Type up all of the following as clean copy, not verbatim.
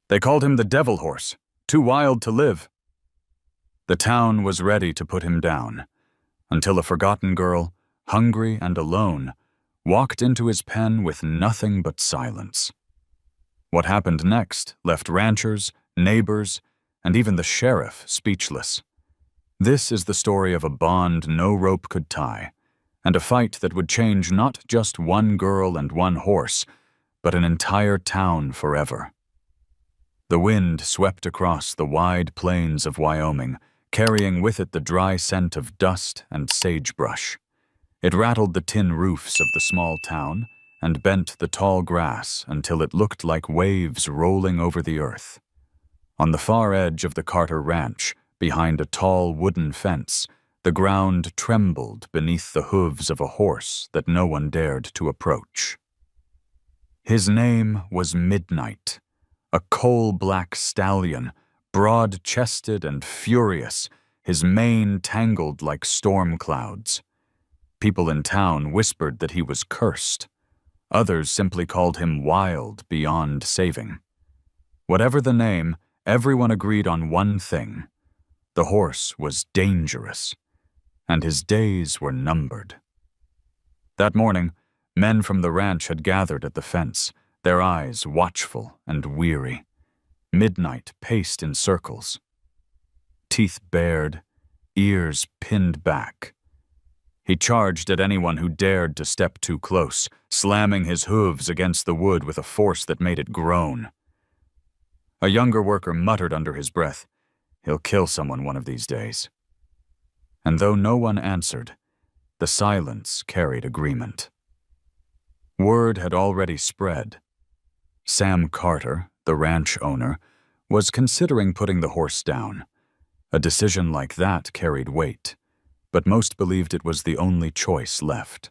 They called him the devil horse, too wild to live. The town was ready to put him down, until a forgotten girl, hungry and alone, walked into his pen with nothing but silence. What happened next left ranchers, neighbors, and even the sheriff speechless. This is the story of a bond no rope could tie, and a fight that would change not just one girl and one horse, but an entire town forever. The wind swept across the wide plains of Wyoming, carrying with it the dry scent of dust and sagebrush. It rattled the tin roofs of the small town and bent the tall grass until it looked like waves rolling over the earth. On the far edge of the Carter Ranch, behind a tall wooden fence, the ground trembled beneath the hooves of a horse that no one dared to approach. His name was Midnight, a coal-black stallion, broad-chested and furious, his mane tangled like storm clouds. People in town whispered that he was cursed. Others simply called him wild beyond saving. Whatever the name, everyone agreed on one thing. The horse was dangerous, and his days were numbered. That morning, men from the ranch had gathered at the fence, their eyes watchful and weary. Midnight paced in circles. Teeth bared, ears pinned back. He charged at anyone who dared to step too close, slamming his hooves against the wood with a force that made it groan. A younger worker muttered under his breath, "He'll kill someone one of these days." And though no one answered, the silence carried agreement. Word had already spread. Sam Carter, the ranch owner, was considering putting the horse down. A decision like that carried weight, but most believed it was the only choice left.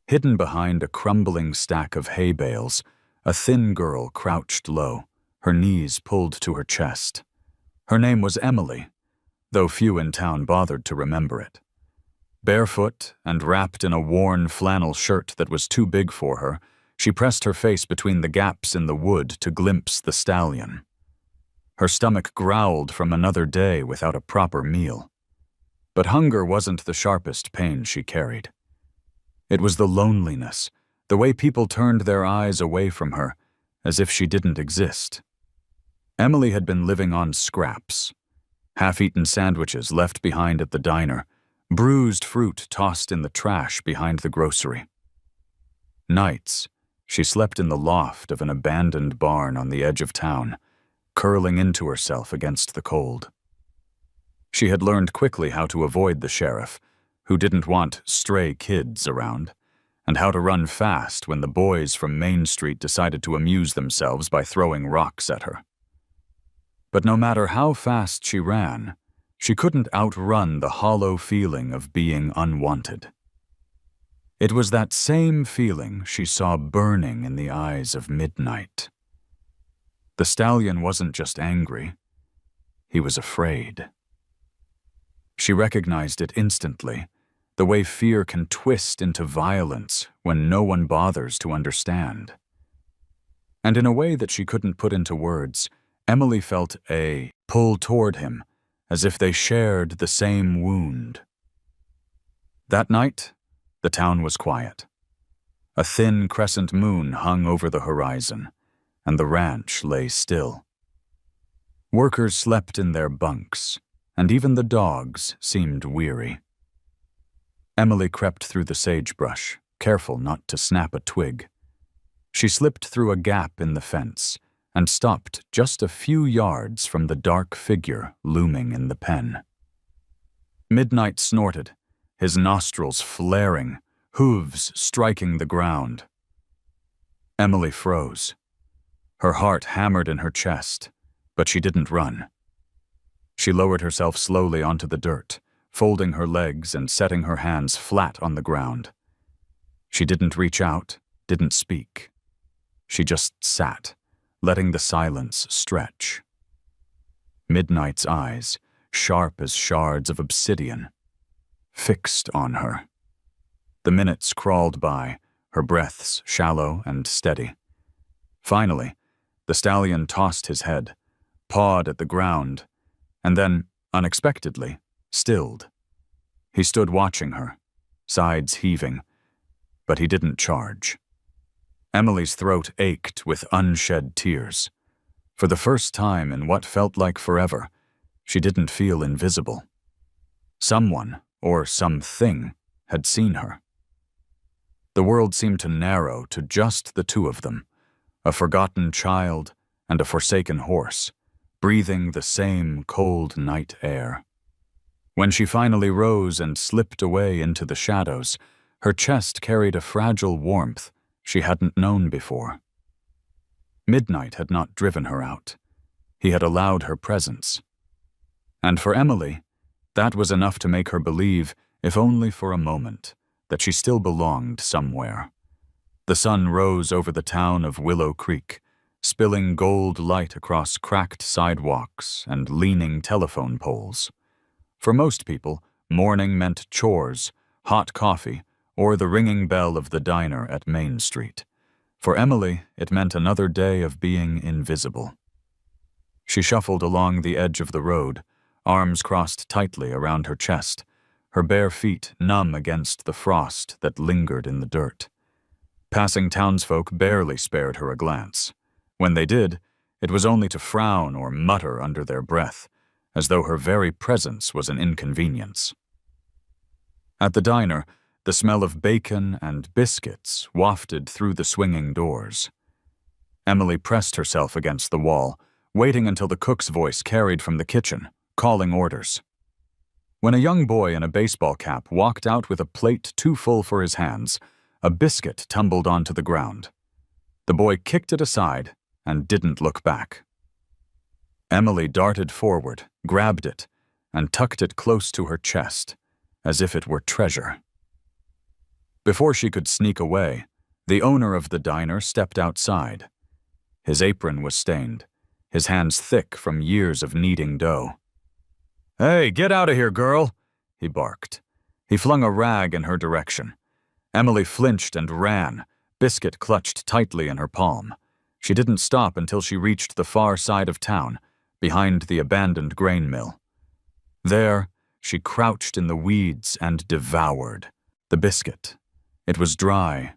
Hidden behind a crumbling stack of hay bales, a thin girl crouched low, her knees pulled to her chest. Her name was Emily, though few in town bothered to remember it. Barefoot and wrapped in a worn flannel shirt that was too big for her, she pressed her face between the gaps in the wood to glimpse the stallion. Her stomach growled from another day without a proper meal. But hunger wasn't the sharpest pain she carried. It was the loneliness, the way people turned their eyes away from her, as if she didn't exist. Emily had been living on scraps. Half-eaten sandwiches left behind at the diner, bruised fruit tossed in the trash behind the grocery. Nights, she slept in the loft of an abandoned barn on the edge of town, curling into herself against the cold. She had learned quickly how to avoid the sheriff, who didn't want stray kids around, and how to run fast when the boys from Main Street decided to amuse themselves by throwing rocks at her. But no matter how fast she ran, she couldn't outrun the hollow feeling of being unwanted. It was that same feeling she saw burning in the eyes of Midnight. The stallion wasn't just angry, he was afraid. She recognized it instantly, the way fear can twist into violence when no one bothers to understand. And in a way that she couldn't put into words, Emily felt a pull toward him, as if they shared the same wound. That night, the town was quiet. A thin crescent moon hung over the horizon, and the ranch lay still. Workers slept in their bunks, and even the dogs seemed weary. Emily crept through the sagebrush, careful not to snap a twig. She slipped through a gap in the fence and stopped just a few yards from the dark figure looming in the pen. Midnight snorted, his nostrils flaring, hooves striking the ground. Emily froze. Her heart hammered in her chest, but she didn't run. She lowered herself slowly onto the dirt, folding her legs and setting her hands flat on the ground. She didn't reach out, didn't speak. She just sat, letting the silence stretch. Midnight's eyes, sharp as shards of obsidian, fixed on her. The minutes crawled by, her breaths shallow and steady. Finally, The stallion tossed his head, pawed at the ground, and then, unexpectedly, stilled. He stood watching her, sides heaving, but he didn't charge. Emily's throat ached with unshed tears. For the first time in what felt like forever, she didn't feel invisible. Someone, or something, had seen her. The world seemed to narrow to just the two of them, a forgotten child and a forsaken horse, breathing the same cold night air. When she finally rose and slipped away into the shadows, her chest carried a fragile warmth she hadn't known before. Midnight had not driven her out. He had allowed her presence. And for Emily, that was enough to make her believe, if only for a moment, that she still belonged somewhere. The sun rose over the town of Willow Creek, spilling gold light across cracked sidewalks and leaning telephone poles. For most people, morning meant chores, hot coffee, or the ringing bell of the diner at Main Street. For Emily, it meant another day of being invisible. She shuffled along the edge of the road, arms crossed tightly around her chest, her bare feet numb against the frost that lingered in the dirt. Passing townsfolk barely spared her a glance. When they did, it was only to frown or mutter under their breath, as though her very presence was an inconvenience. At the diner, the smell of bacon and biscuits wafted through the swinging doors. Emily pressed herself against the wall, waiting until the cook's voice carried from the kitchen, calling orders. When a young boy in a baseball cap walked out with a plate too full for his hands, a biscuit tumbled onto the ground. The boy kicked it aside and didn't look back. Emily darted forward, grabbed it, and tucked it close to her chest, as if it were treasure. Before she could sneak away, the owner of the diner stepped outside. His apron was stained, his hands thick from years of kneading dough. "Hey, get out of here, girl!" he barked. He flung a rag in her direction. Emily flinched and ran, biscuit clutched tightly in her palm. She didn't stop until she reached the far side of town, behind the abandoned grain mill. There, she crouched in the weeds and devoured the biscuit. It was dry,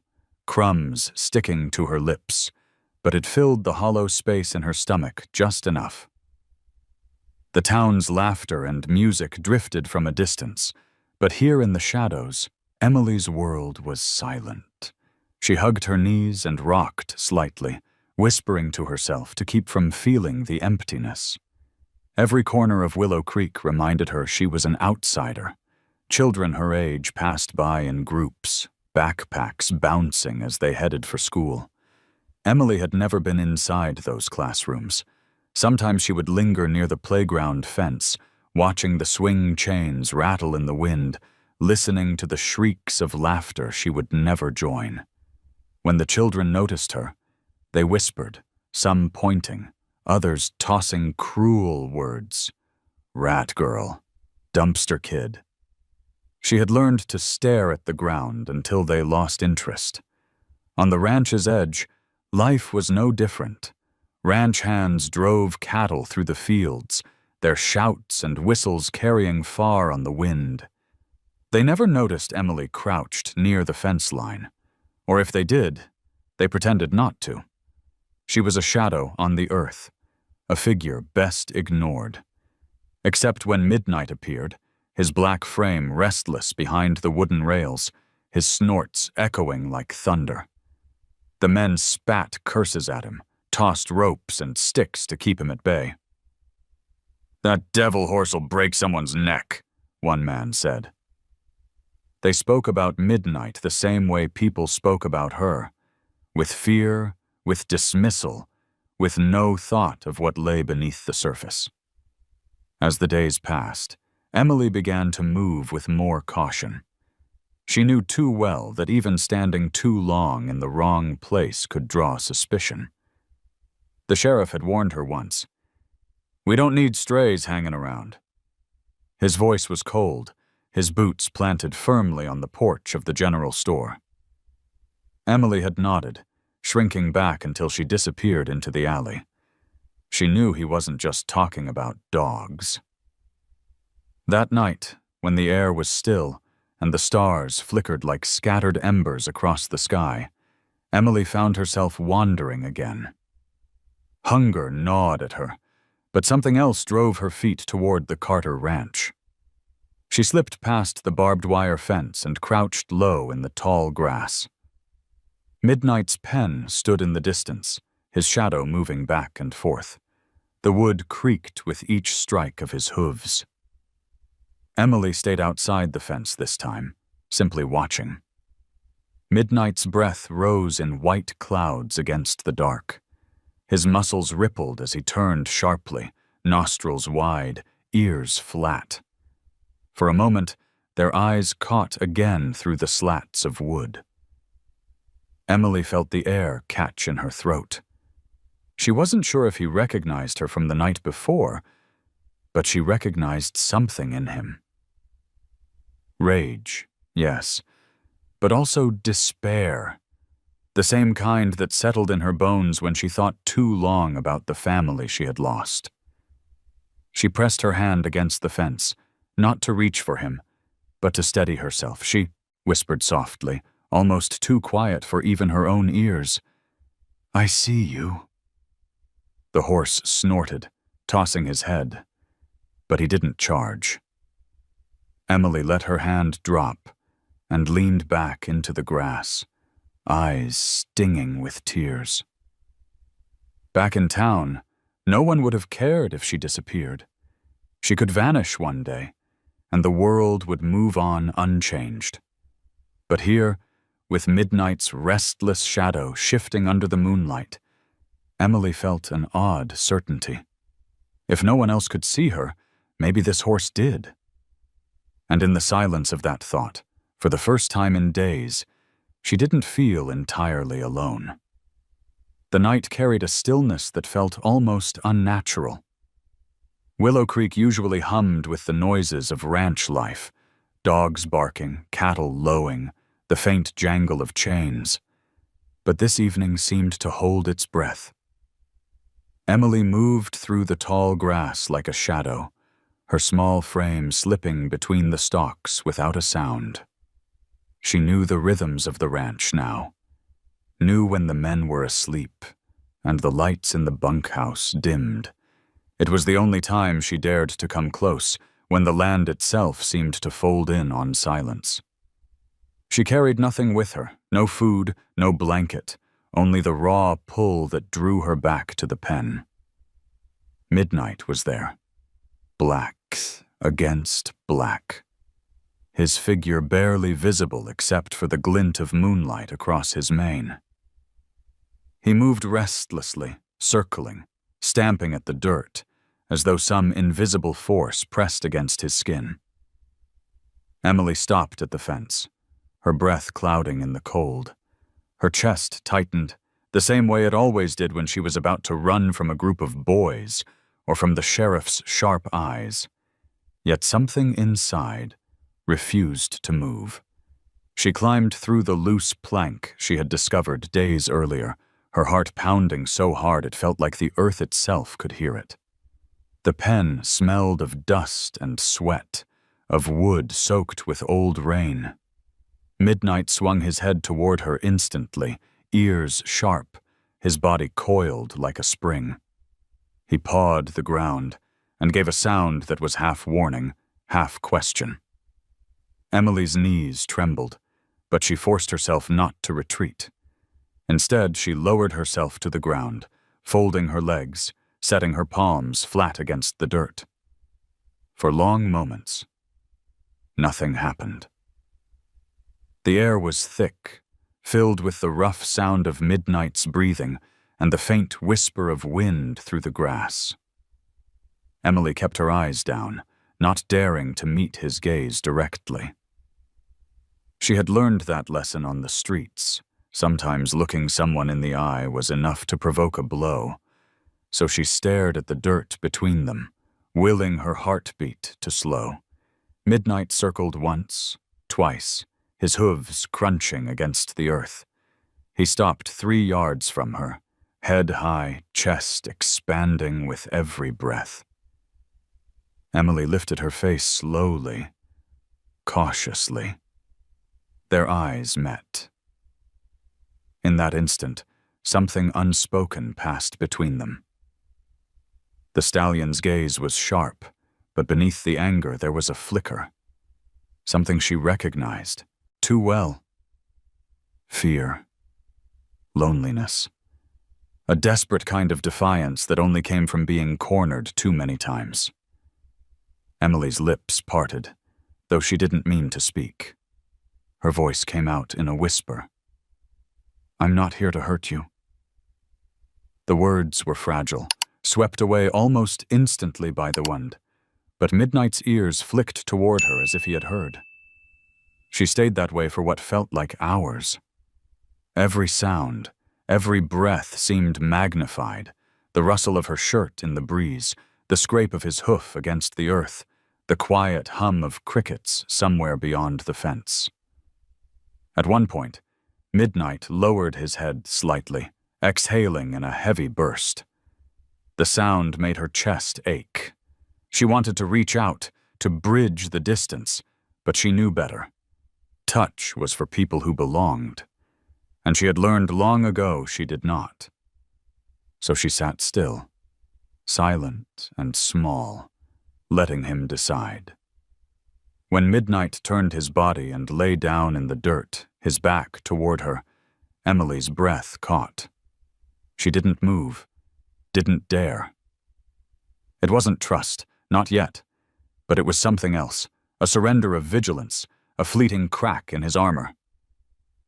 crumbs sticking to her lips, but it filled the hollow space in her stomach just enough. The town's laughter and music drifted from a distance, but here in the shadows, Emily's world was silent. She hugged her knees and rocked slightly, whispering to herself to keep from feeling the emptiness. Every corner of Willow Creek reminded her she was an outsider. Children her age passed by in groups, backpacks bouncing as they headed for school. Emily had never been inside those classrooms. Sometimes she would linger near the playground fence, watching the swing chains rattle in the wind, listening to the shrieks of laughter she would never join. When the children noticed her, they whispered, some pointing, others tossing cruel words. Rat girl, dumpster kid. She had learned to stare at the ground until they lost interest. On the ranch's edge, life was no different. Ranch hands drove cattle through the fields, their shouts and whistles carrying far on the wind. They never noticed Emily crouched near the fence line, or if they did, they pretended not to. She was a shadow on the earth, a figure best ignored. Except when midnight appeared, his black frame restless behind the wooden rails, his snorts echoing like thunder. The men spat curses at him, tossed ropes and sticks to keep him at bay. "That devil horse'll break someone's neck," one man said. They spoke about midnight the same way people spoke about her, with fear, with dismissal, with no thought of what lay beneath the surface. As the days passed, Emily began to move with more caution. She knew too well that even standing too long in the wrong place could draw suspicion. The sheriff had warned her once, "We don't need strays hanging around." His voice was cold, his boots planted firmly on the porch of the general store. Emily had nodded, shrinking back until she disappeared into the alley. She knew he wasn't just talking about dogs. That night, when the air was still and the stars flickered like scattered embers across the sky, Emily found herself wandering again. Hunger gnawed at her, but something else drove her feet toward the Carter Ranch. She slipped past the barbed wire fence and crouched low in the tall grass. Midnight's pen stood in the distance, his shadow moving back and forth. The wood creaked with each strike of his hooves. Emily stayed outside the fence this time, simply watching. Midnight's breath rose in white clouds against the dark. His muscles rippled as he turned sharply, nostrils wide, ears flat. For a moment, their eyes caught again through the slats of wood. Emily felt the air catch in her throat. She wasn't sure if he recognized her from the night before, but she recognized something in him. Rage, yes, but also despair. The same kind that settled in her bones when she thought too long about the family she had lost. She pressed her hand against the fence, not to reach for him, but to steady herself. She whispered softly, almost too quiet for even her own ears, "I see you." The horse snorted, tossing his head, but he didn't charge. Emily let her hand drop and leaned back into the grass, eyes stinging with tears. Back in town, no one would have cared if she disappeared. She could vanish one day, and the world would move on unchanged. But here, with midnight's restless shadow shifting under the moonlight, Emily felt an odd certainty. If no one else could see her, maybe this horse did. And in the silence of that thought, for the first time in days, she didn't feel entirely alone. The night carried a stillness that felt almost unnatural. Willow Creek usually hummed with the noises of ranch life, dogs barking, cattle lowing, the faint jangle of chains. But this evening seemed to hold its breath. Emily moved through the tall grass like a shadow, her small frame slipping between the stalks without a sound. She knew the rhythms of the ranch now, knew when the men were asleep, and the lights in the bunkhouse dimmed. It was the only time she dared to come close, when the land itself seemed to fold in on silence. She carried nothing with her, no food, no blanket, only the raw pull that drew her back to the pen. Midnight was there, black against black, his figure barely visible except for the glint of moonlight across his mane. He moved restlessly, circling, stamping at the dirt, as though some invisible force pressed against his skin. Emily stopped at the fence, her breath clouding in the cold. Her chest tightened, the same way it always did when she was about to run from a group of boys or from the sheriff's sharp eyes. Yet something inside refused to move. She climbed through the loose plank she had discovered days earlier, her heart pounding so hard it felt like the earth itself could hear it. The pen smelled of dust and sweat, of wood soaked with old rain. Midnight swung his head toward her instantly, ears sharp, his body coiled like a spring. He pawed the ground and gave a sound that was half warning, half question. Emily's knees trembled, but she forced herself not to retreat. Instead, she lowered herself to the ground, folding her legs, setting her palms flat against the dirt. For long moments, nothing happened. The air was thick, filled with the rough sound of midnight's breathing and the faint whisper of wind through the grass. Emily kept her eyes down, not daring to meet his gaze directly. She had learned that lesson on the streets. Sometimes looking someone in the eye was enough to provoke a blow, so she stared at the dirt between them, willing her heartbeat to slow. Midnight circled once, twice, his hooves crunching against the earth. He stopped 3 yards from her, head high, chest expanding with every breath. Emily lifted her face slowly, cautiously. Their eyes met. In that instant, something unspoken passed between them. The stallion's gaze was sharp, but beneath the anger there was a flicker. Something she recognized too well. Fear. Loneliness. A desperate kind of defiance that only came from being cornered too many times. Emily's lips parted, though she didn't mean to speak. Her voice came out in a whisper. "I'm not here to hurt you." The words were fragile, swept away almost instantly by the wind, but Midnight's ears flicked toward her as if he had heard. She stayed that way for what felt like hours. Every sound, every breath seemed magnified, the rustle of her shirt in the breeze, the scrape of his hoof against the earth, the quiet hum of crickets somewhere beyond the fence. At one point, Midnight lowered his head slightly, exhaling in a heavy burst. The sound made her chest ache. She wanted to reach out, to bridge the distance, but she knew better. Touch was for people who belonged, and she had learned long ago she did not. So she sat still, silent and small, letting him decide. When Midnight turned his body and lay down in the dirt, his back toward her, Emily's breath caught. She didn't move, didn't dare. It wasn't trust, not yet, but it was something else, a surrender of vigilance, a fleeting crack in his armor.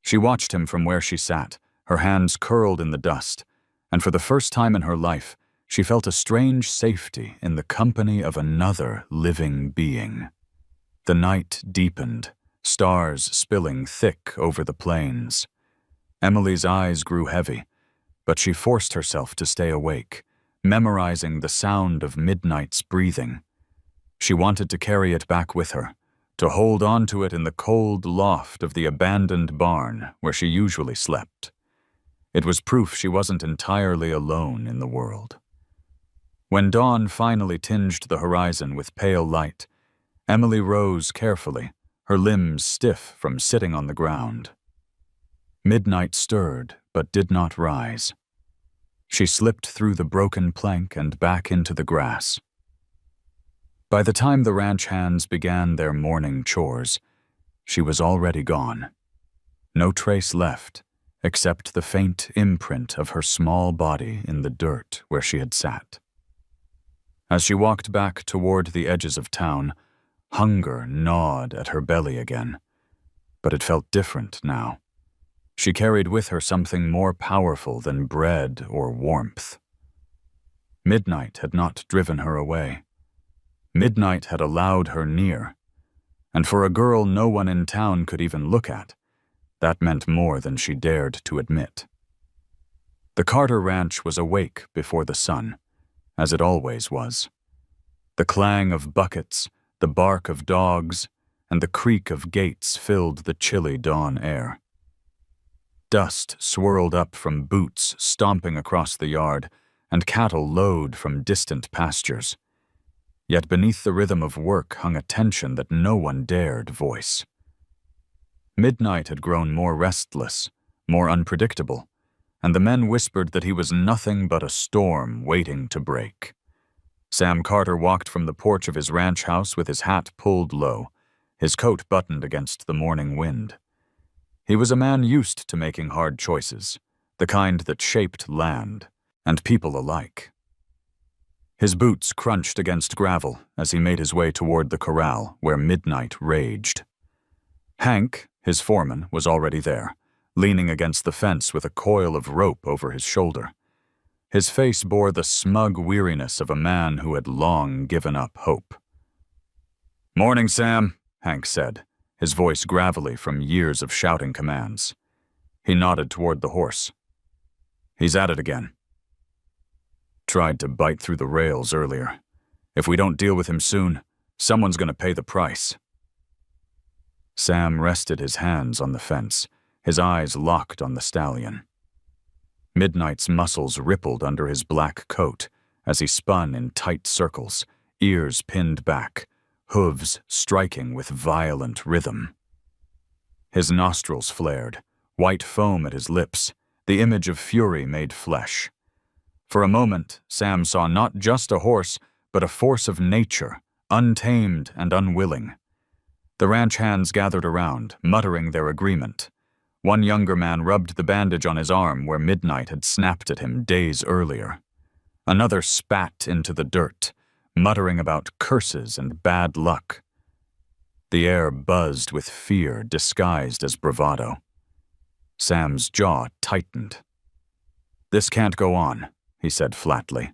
She watched him from where she sat, her hands curled in the dust, and for the first time in her life, she felt a strange safety in the company of another living being. The night deepened, stars spilling thick over the plains. Emily's eyes grew heavy, but she forced herself to stay awake, memorizing the sound of Midnight's breathing. She wanted to carry it back with her, to hold on to it in the cold loft of the abandoned barn where she usually slept. It was proof she wasn't entirely alone in the world. When dawn finally tinged the horizon with pale light, Emily rose carefully, her limbs stiff from sitting on the ground. Midnight stirred, but did not rise. She slipped through the broken plank and back into the grass. By the time the ranch hands began their morning chores, she was already gone. No trace left, except the faint imprint of her small body in the dirt where she had sat. As she walked back toward the edges of town, hunger gnawed at her belly again, but it felt different now. She carried with her something more powerful than bread or warmth. Midnight had not driven her away. Midnight had allowed her near, and for a girl no one in town could even look at, that meant more than she dared to admit. The Carter Ranch was awake before the sun, as it always was. The clang of buckets, the bark of dogs, and the creak of gates filled the chilly dawn air. Dust swirled up from boots stomping across the yard, and cattle lowed from distant pastures. Yet beneath the rhythm of work hung a tension that no one dared voice. Midnight had grown more restless, more unpredictable, and the men whispered that he was nothing but a storm waiting to break. Sam Carter walked from the porch of his ranch house with his hat pulled low, his coat buttoned against the morning wind. He was a man used to making hard choices, the kind that shaped land and people alike. His boots crunched against gravel as he made his way toward the corral where Midnight raged. Hank, his foreman, was already there, leaning against the fence with a coil of rope over his shoulder. His face bore the smug weariness of a man who had long given up hope. "Morning, Sam," Hank said, his voice gravelly from years of shouting commands. He nodded toward the horse. "He's at it again. Tried to bite through the rails earlier. If we don't deal with him soon, someone's going to pay the price." Sam rested his hands on the fence, his eyes locked on the stallion. Midnight's muscles rippled under his black coat as he spun in tight circles, ears pinned back, hooves striking with violent rhythm. His nostrils flared, white foam at his lips, the image of fury made flesh. For a moment, Sam saw not just a horse, but a force of nature, untamed and unwilling. The ranch hands gathered around, muttering their agreement. One younger man rubbed the bandage on his arm where Midnight had snapped at him days earlier. Another spat into the dirt, muttering about curses and bad luck. The air buzzed with fear disguised as bravado. Sam's jaw tightened. "This can't go on," he said flatly.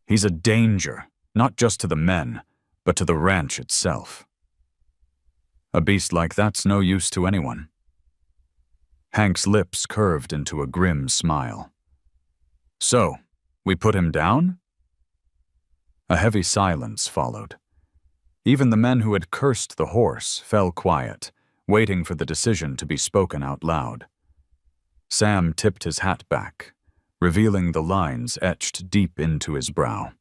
"He's a danger, not just to the men, but to the ranch itself." "A beast like that's no use to anyone." Hank's lips curved into a grim smile. "So, we put him down?" A heavy silence followed. Even the men who had cursed the horse fell quiet, waiting for the decision to be spoken out loud. Sam tipped his hat back, revealing the lines etched deep into his brow.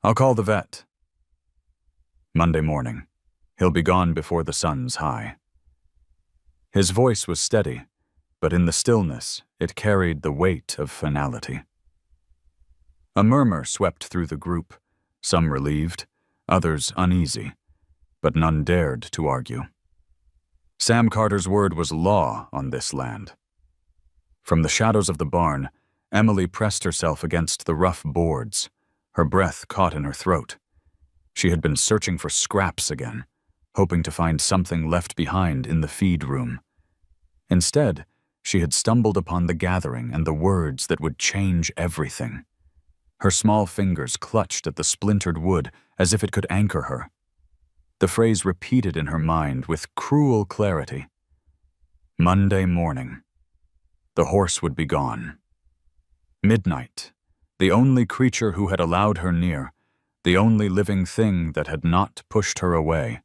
"I'll call the vet." Monday morning. He'll be gone before the sun's high. His voice was steady, but in the stillness, it carried the weight of finality. A murmur swept through the group, some relieved, others uneasy, but none dared to argue. Sam Carter's word was law on this land. From the shadows of the barn, Emily pressed herself against the rough boards, her breath caught in her throat. She had been searching for scraps again, hoping to find something left behind in the feed room. Instead, she had stumbled upon the gathering and the words that would change everything. Her small fingers clutched at the splintered wood as if it could anchor her. The phrase repeated in her mind with cruel clarity. Monday morning. The horse would be gone. Midnight, the only creature who had allowed her near, the only living thing that had not pushed her away,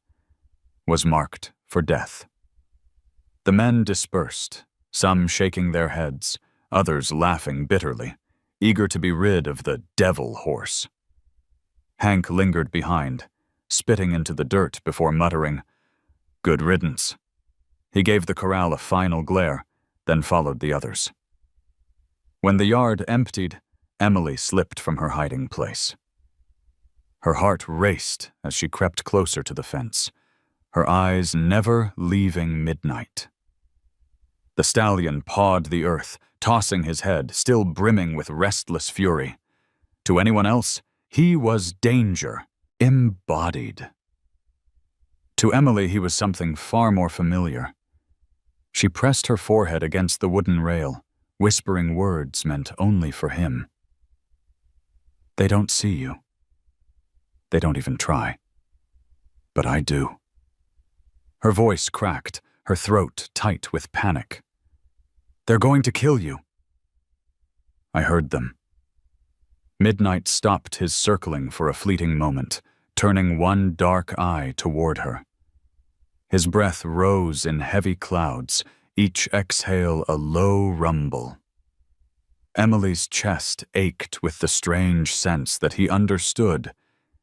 was marked for death. The men dispersed, some shaking their heads, others laughing bitterly, eager to be rid of the devil horse. Hank lingered behind, spitting into the dirt before muttering, "Good riddance." He gave the corral a final glare, then followed the others. When the yard emptied, Emily slipped from her hiding place. Her heart raced as she crept closer to the fence, her eyes never leaving Midnight. The stallion pawed the earth, tossing his head, still brimming with restless fury. To anyone else, he was danger, embodied. To Emily, he was something far more familiar. She pressed her forehead against the wooden rail, whispering words meant only for him. "They don't see you. They don't even try. But I do." Her voice cracked, her throat tight with panic. "They're going to kill you." I heard them. Midnight stopped his circling for a fleeting moment, turning one dark eye toward her. His breath rose in heavy clouds, each exhale a low rumble. Emily's chest ached with the strange sense that he understood,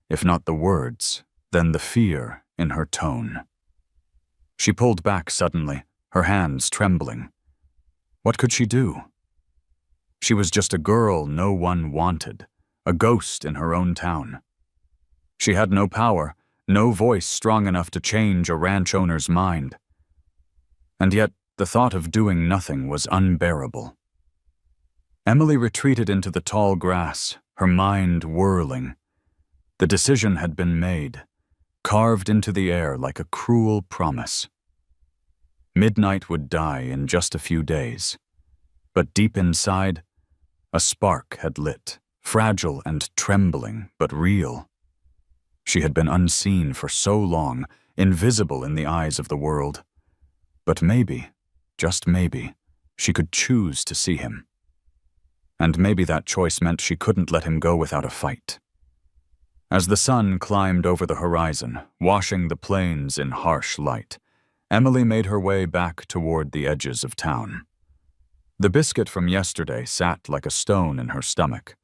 if not the words, then the fear in her tone. She pulled back suddenly, her hands trembling. What could she do? She was just a girl no one wanted, a ghost in her own town. She had no power, no voice strong enough to change a ranch owner's mind. And yet, the thought of doing nothing was unbearable. Emily retreated into the tall grass, her mind whirling. The decision had been made, carved into the air like a cruel promise. Midnight would die in just a few days. But deep inside, a spark had lit, fragile and trembling, but real. She had been unseen for so long, invisible in the eyes of the world. But maybe, just maybe, she could choose to see him. And maybe that choice meant she couldn't let him go without a fight. As the sun climbed over the horizon, washing the plains in harsh light, Emily made her way back toward the edges of town. The biscuit from yesterday sat like a stone in her stomach,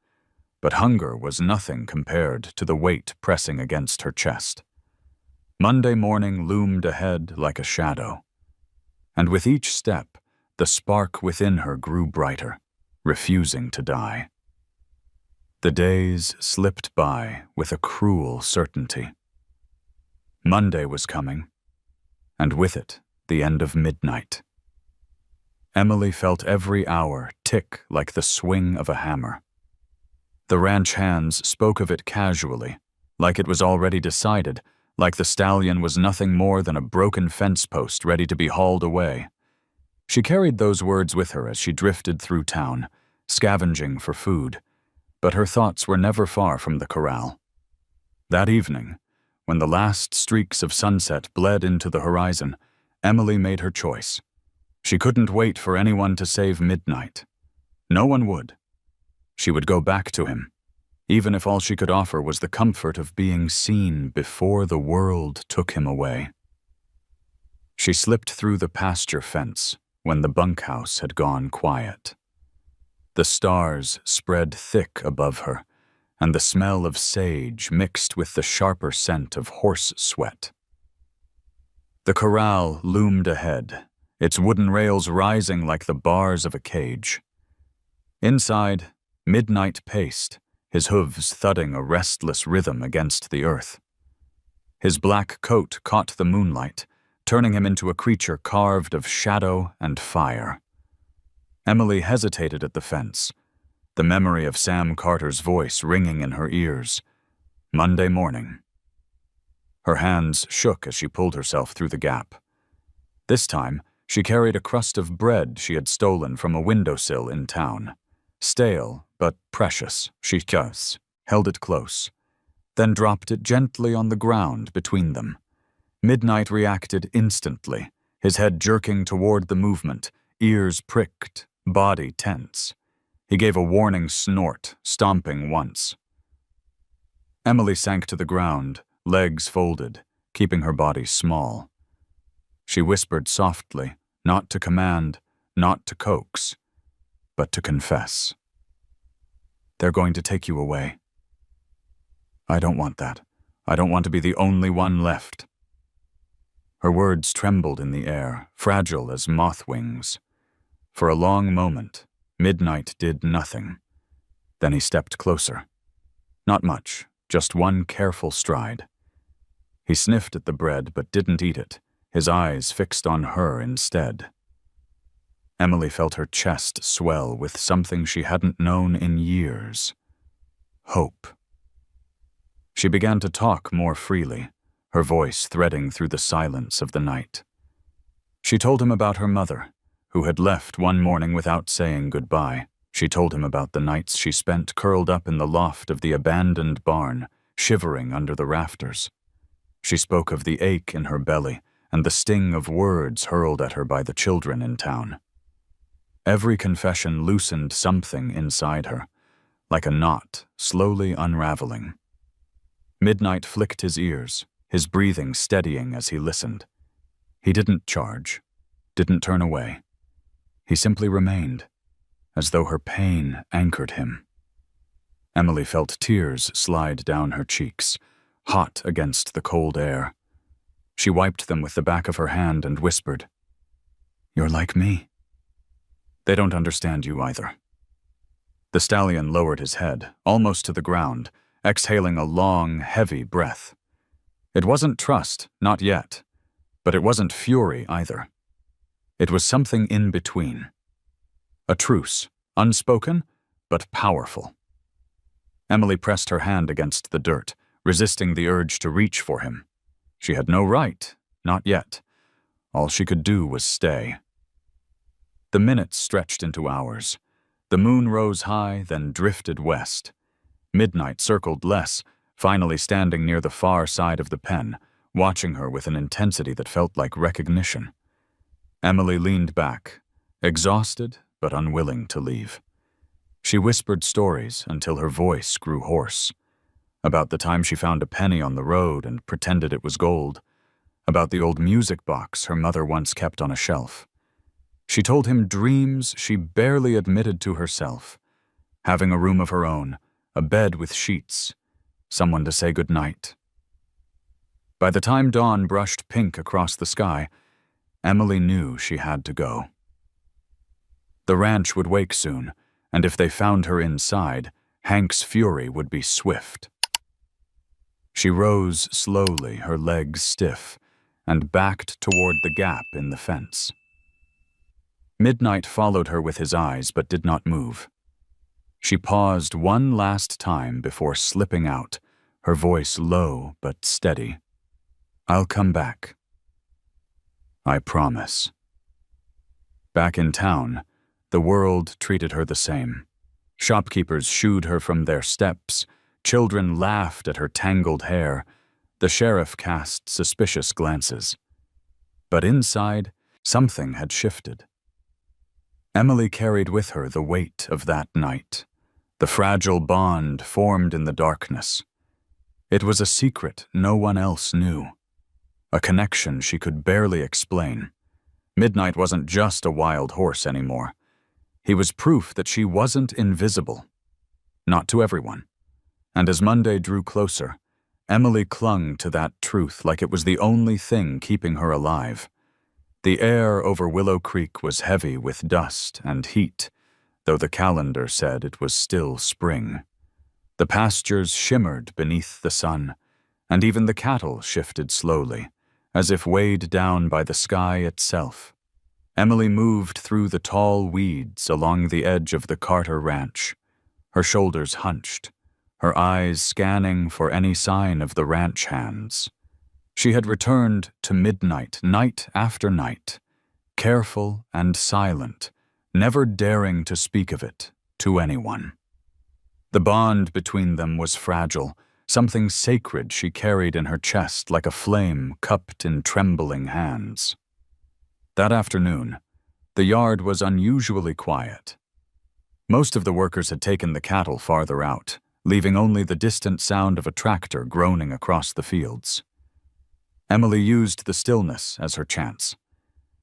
but hunger was nothing compared to the weight pressing against her chest. Monday morning loomed ahead like a shadow, and with each step, the spark within her grew brighter, refusing to die. The days slipped by with a cruel certainty. Monday was coming, and with it, the end of midnight. Emily felt every hour tick like the swing of a hammer. The ranch hands spoke of it casually, like it was already decided, like the stallion was nothing more than a broken fence post ready to be hauled away. She carried those words with her as she drifted through town, scavenging for food, but her thoughts were never far from the corral. That evening, when the last streaks of sunset bled into the horizon, Emily made her choice. She couldn't wait for anyone to save midnight. No one would. She would go back to him, even if all she could offer was the comfort of being seen before the world took him away. She slipped through the pasture fence when the bunkhouse had gone quiet. The stars spread thick above her, and the smell of sage mixed with the sharper scent of horse sweat. The corral loomed ahead, its wooden rails rising like the bars of a cage. Inside, Midnight paced, his hooves thudding a restless rhythm against the earth. His black coat caught the moonlight, turning him into a creature carved of shadow and fire. Emily hesitated at the fence, the memory of Sam Carter's voice ringing in her ears. Monday morning. Her hands shook as she pulled herself through the gap. This time, she carried a crust of bread she had stolen from a windowsill in town. Stale, but precious, she held it close, then dropped it gently on the ground between them. Midnight reacted instantly, his head jerking toward the movement, ears pricked, body tense. He gave a warning snort, stomping once. Emily sank to the ground, legs folded, keeping her body small. She whispered softly, not to command, not to coax, but to confess. They're going to take you away. I don't want that. I don't want to be the only one left. Her words trembled in the air, fragile as moth wings. For a long moment, Midnight did nothing. Then he stepped closer. Not much, just one careful stride. He sniffed at the bread but didn't eat it, his eyes fixed on her instead. Emily felt her chest swell with something she hadn't known in years. Hope. She began to talk more freely, her voice threading through the silence of the night. She told him about her mother, who had left one morning without saying goodbye. She told him about the nights she spent curled up in the loft of the abandoned barn, shivering under the rafters. She spoke of the ache in her belly and the sting of words hurled at her by the children in town. Every confession loosened something inside her, like a knot slowly unraveling. Midnight flicked his ears, his breathing steadying as he listened. He didn't charge, didn't turn away. He simply remained, as though her pain anchored him. Emily felt tears slide down her cheeks, hot against the cold air. She wiped them with the back of her hand and whispered, "You're like me." "They don't understand you either." The stallion lowered his head, almost to the ground, exhaling a long, heavy breath. It wasn't trust, not yet, but it wasn't fury either. It was something in between. A truce, unspoken, but powerful. Emily pressed her hand against the dirt, resisting the urge to reach for him. She had no right, not yet. All she could do was stay. The minutes stretched into hours. The moon rose high, then drifted west. Midnight circled less, finally standing near the far side of the pen, watching her with an intensity that felt like recognition. Emily leaned back, exhausted but unwilling to leave. She whispered stories until her voice grew hoarse. About the time she found a penny on the road and pretended it was gold. About the old music box her mother once kept on a shelf. She told him dreams she barely admitted to herself, having a room of her own, a bed with sheets, someone to say goodnight. By the time dawn brushed pink across the sky, Emily knew she had to go. The ranch would wake soon, and if they found her inside, Hank's fury would be swift. She rose slowly, her legs stiff, and backed toward the gap in the fence. Midnight followed her with his eyes but did not move. She paused one last time before slipping out, her voice low but steady. "I'll come back. I promise." Back in town, the world treated her the same. Shopkeepers shooed her from their steps, children laughed at her tangled hair, the sheriff cast suspicious glances. But inside, something had shifted. Emily carried with her the weight of that night, the fragile bond formed in the darkness. It was a secret no one else knew, a connection she could barely explain. Midnight wasn't just a wild horse anymore. He was proof that she wasn't invisible. Not to everyone. And as Monday drew closer, Emily clung to that truth like it was the only thing keeping her alive. The air over Willow Creek was heavy with dust and heat, though the calendar said it was still spring. The pastures shimmered beneath the sun, and even the cattle shifted slowly, as if weighed down by the sky itself. Emily moved through the tall weeds along the edge of the Carter Ranch, her shoulders hunched, her eyes scanning for any sign of the ranch hands. She had returned to Midnight night after night, careful and silent, never daring to speak of it to anyone. The bond between them was fragile, something sacred she carried in her chest like a flame cupped in trembling hands. That afternoon, the yard was unusually quiet. Most of the workers had taken the cattle farther out, leaving only the distant sound of a tractor groaning across the fields. Emily used the stillness as her chance.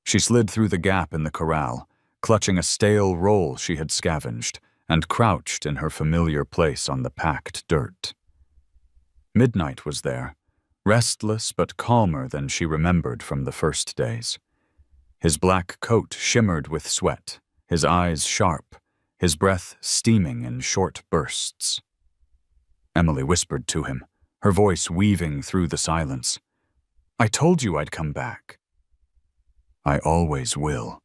She slid through the gap in the corral, clutching a stale roll she had scavenged, and crouched in her familiar place on the packed dirt. Midnight was there, restless but calmer than she remembered from the first days. His black coat shimmered with sweat, his eyes sharp, his breath steaming in short bursts. Emily whispered to him, her voice weaving through the silence. "I told you I'd come back." "I always will."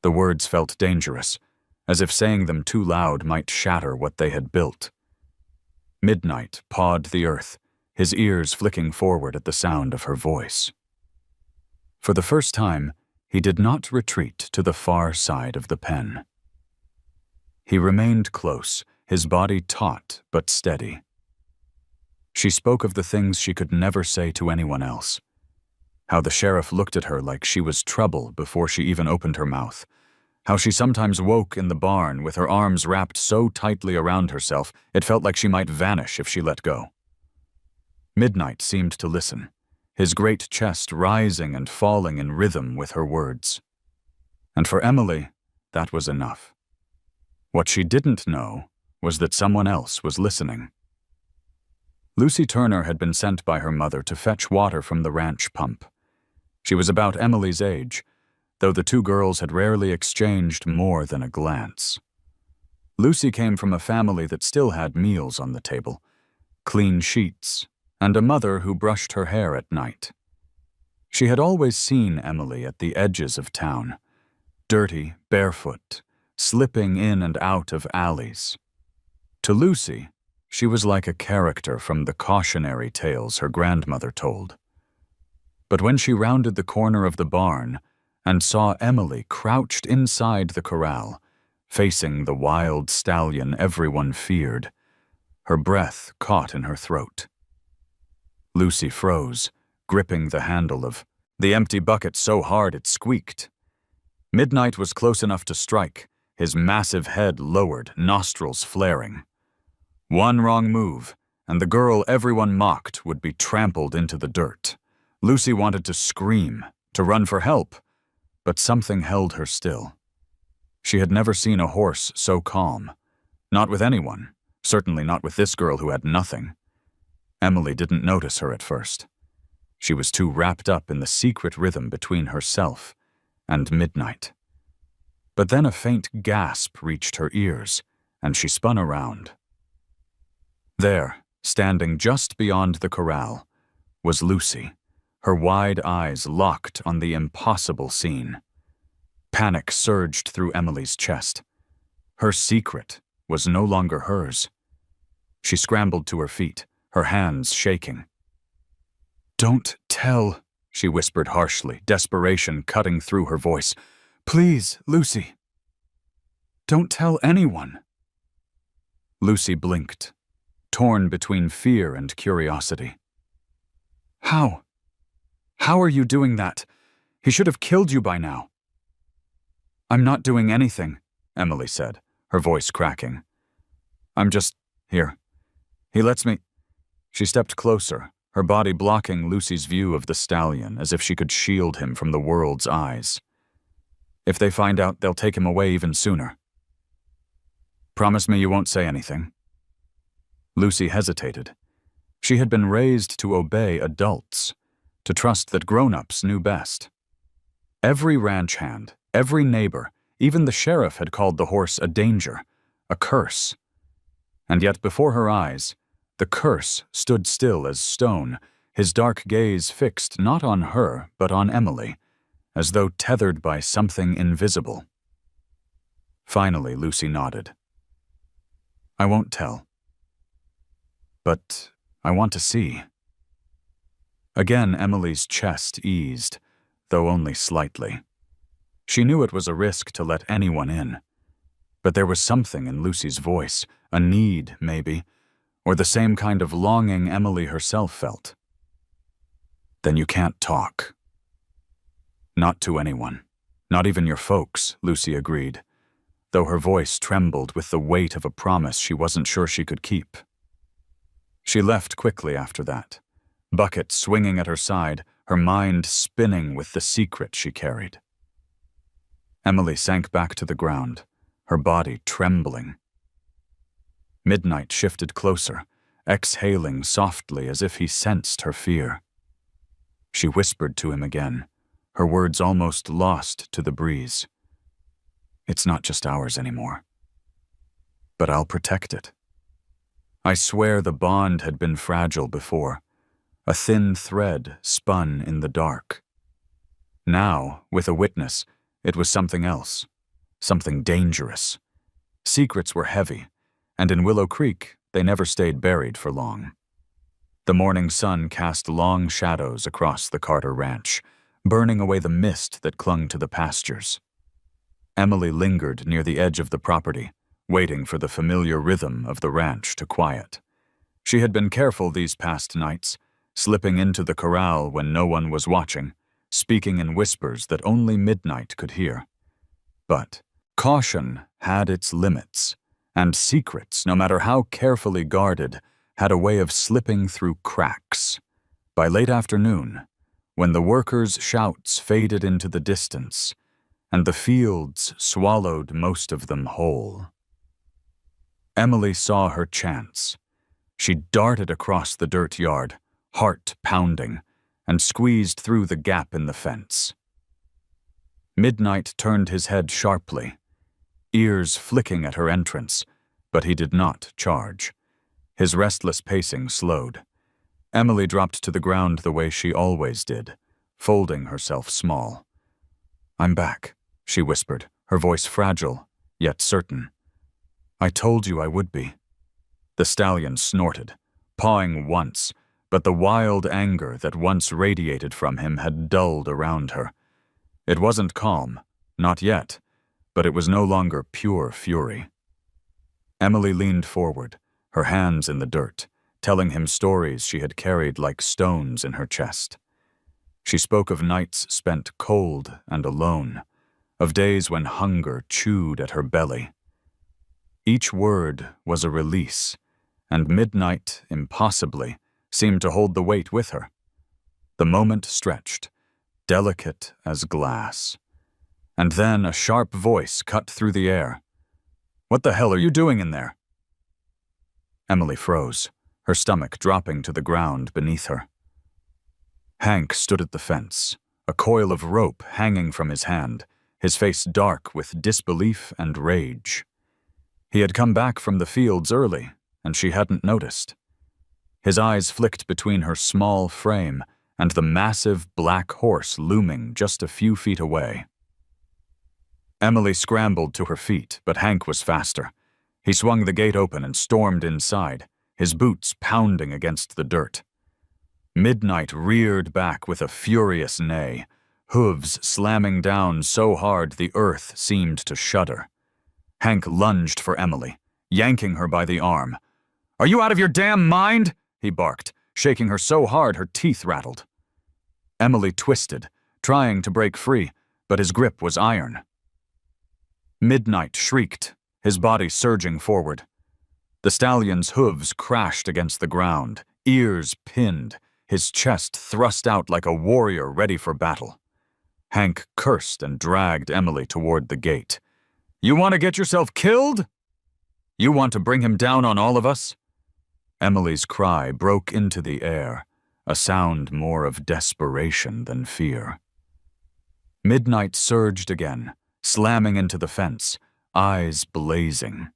The words felt dangerous, as if saying them too loud might shatter what they had built. Midnight pawed the earth, his ears flicking forward at the sound of her voice. For the first time, he did not retreat to the far side of the pen. He remained close, his body taut but steady. She spoke of the things she could never say to anyone else. How the sheriff looked at her like she was trouble before she even opened her mouth. How she sometimes woke in the barn with her arms wrapped so tightly around herself it felt like she might vanish if she let go. Midnight seemed to listen, his great chest rising and falling in rhythm with her words. And for Emily, that was enough. What she didn't know was that someone else was listening. Lucy Turner had been sent by her mother to fetch water from the ranch pump. She was about Emily's age, though the two girls had rarely exchanged more than a glance. Lucy came from a family that still had meals on the table, clean sheets, and a mother who brushed her hair at night. She had always seen Emily at the edges of town, dirty, barefoot, slipping in and out of alleys. To Lucy, she was like a character from the cautionary tales her grandmother told. But when she rounded the corner of the barn and saw Emily crouched inside the corral, facing the wild stallion everyone feared, her breath caught in her throat. Lucy froze, gripping the handle of the empty bucket so hard it squeaked. Midnight was close enough to strike, his massive head lowered, nostrils flaring. One wrong move, and the girl everyone mocked would be trampled into the dirt. Lucy wanted to scream, to run for help, but something held her still. She had never seen a horse so calm. Not with anyone, certainly not with this girl who had nothing. Emily didn't notice her at first. She was too wrapped up in the secret rhythm between herself and midnight. But then a faint gasp reached her ears, and she spun around. There, standing just beyond the corral, was Lucy, her wide eyes locked on the impossible scene. Panic surged through Emily's chest. Her secret was no longer hers. She scrambled to her feet, her hands shaking. "Don't tell," she whispered harshly, desperation cutting through her voice. "Please, Lucy. Don't tell anyone." Lucy blinked, torn between fear and curiosity. How? How are you doing that? He should have killed you by now." "I'm not doing anything," Emily said, her voice cracking. "I'm just here. He lets me—" She stepped closer, her body blocking Lucy's view of the stallion as if she could shield him from the world's eyes. "If they find out, they'll take him away even sooner." "Promise me you won't say anything." Lucy hesitated. She had been raised to obey adults, to trust that grown-ups knew best. Every ranch hand, every neighbor, even the sheriff had called the horse a danger, a curse. And yet before her eyes, the curse stood still as stone, his dark gaze fixed not on her but on Emily, as though tethered by something invisible. Finally, Lucy nodded. "I won't tell. But I want to see." Again, Emily's chest eased, though only slightly. She knew it was a risk to let anyone in. But there was something in Lucy's voice, a need, maybe, or the same kind of longing Emily herself felt. "Then you can't talk." "Not to anyone. Not even your folks," Lucy agreed, though her voice trembled with the weight of a promise she wasn't sure she could keep. She left quickly after that, Bucket swinging at her side, her mind spinning with the secret she carried. Emily sank back to the ground, her body trembling. Midnight shifted closer, exhaling softly as if he sensed her fear. She whispered to him again, her words almost lost to the breeze. "It's not just ours anymore. But I'll protect it. I swear the bond had been fragile before, a thin thread spun in the dark. Now, with a witness, it was something else, something dangerous. Secrets were heavy, and in Willow Creek, they never stayed buried for long." The morning sun cast long shadows across the Carter Ranch, burning away the mist that clung to the pastures. Emily lingered near the edge of the property, waiting for the familiar rhythm of the ranch to quiet. She had been careful these past nights, slipping into the corral when no one was watching, speaking in whispers that only midnight could hear. But caution had its limits, and secrets, no matter how carefully guarded, had a way of slipping through cracks. By late afternoon, when the workers' shouts faded into the distance, and the fields swallowed most of them whole, Emily saw her chance. She darted across the dirt yard, heart pounding, and squeezed through the gap in the fence. Midnight turned his head sharply, ears flicking at her entrance, but he did not charge. His restless pacing slowed. Emily dropped to the ground the way she always did, folding herself small. "I'm back," she whispered, her voice fragile, yet certain. "I told you I would be." The stallion snorted, pawing once, but the wild anger that once radiated from him had dulled around her. It wasn't calm, not yet, but it was no longer pure fury. Emily leaned forward, her hands in the dirt, telling him stories she had carried like stones in her chest. She spoke of nights spent cold and alone, of days when hunger chewed at her belly. Each word was a release, and midnight, impossibly, seemed to hold the weight with her. The moment stretched, delicate as glass. And then a sharp voice cut through the air. "What the hell are you doing in there?" Emily froze, her stomach dropping to the ground beneath her. Hank stood at the fence, a coil of rope hanging from his hand, his face dark with disbelief and rage. He had come back from the fields early, and she hadn't noticed. His eyes flicked between her small frame and the massive black horse looming just a few feet away. Emily scrambled to her feet, but Hank was faster. He swung the gate open and stormed inside, his boots pounding against the dirt. Midnight reared back with a furious neigh, hooves slamming down so hard the earth seemed to shudder. Hank lunged for Emily, yanking her by the arm. "Are you out of your damn mind?" he barked, shaking her so hard her teeth rattled. Emily twisted, trying to break free, but his grip was iron. Midnight shrieked, his body surging forward. The stallion's hooves crashed against the ground, ears pinned, his chest thrust out like a warrior ready for battle. Hank cursed and dragged Emily toward the gate. "You want to get yourself killed? You want to bring him down on all of us?" Emily's cry broke into the air, a sound more of desperation than fear. Midnight surged again, slamming into the fence, eyes blazing.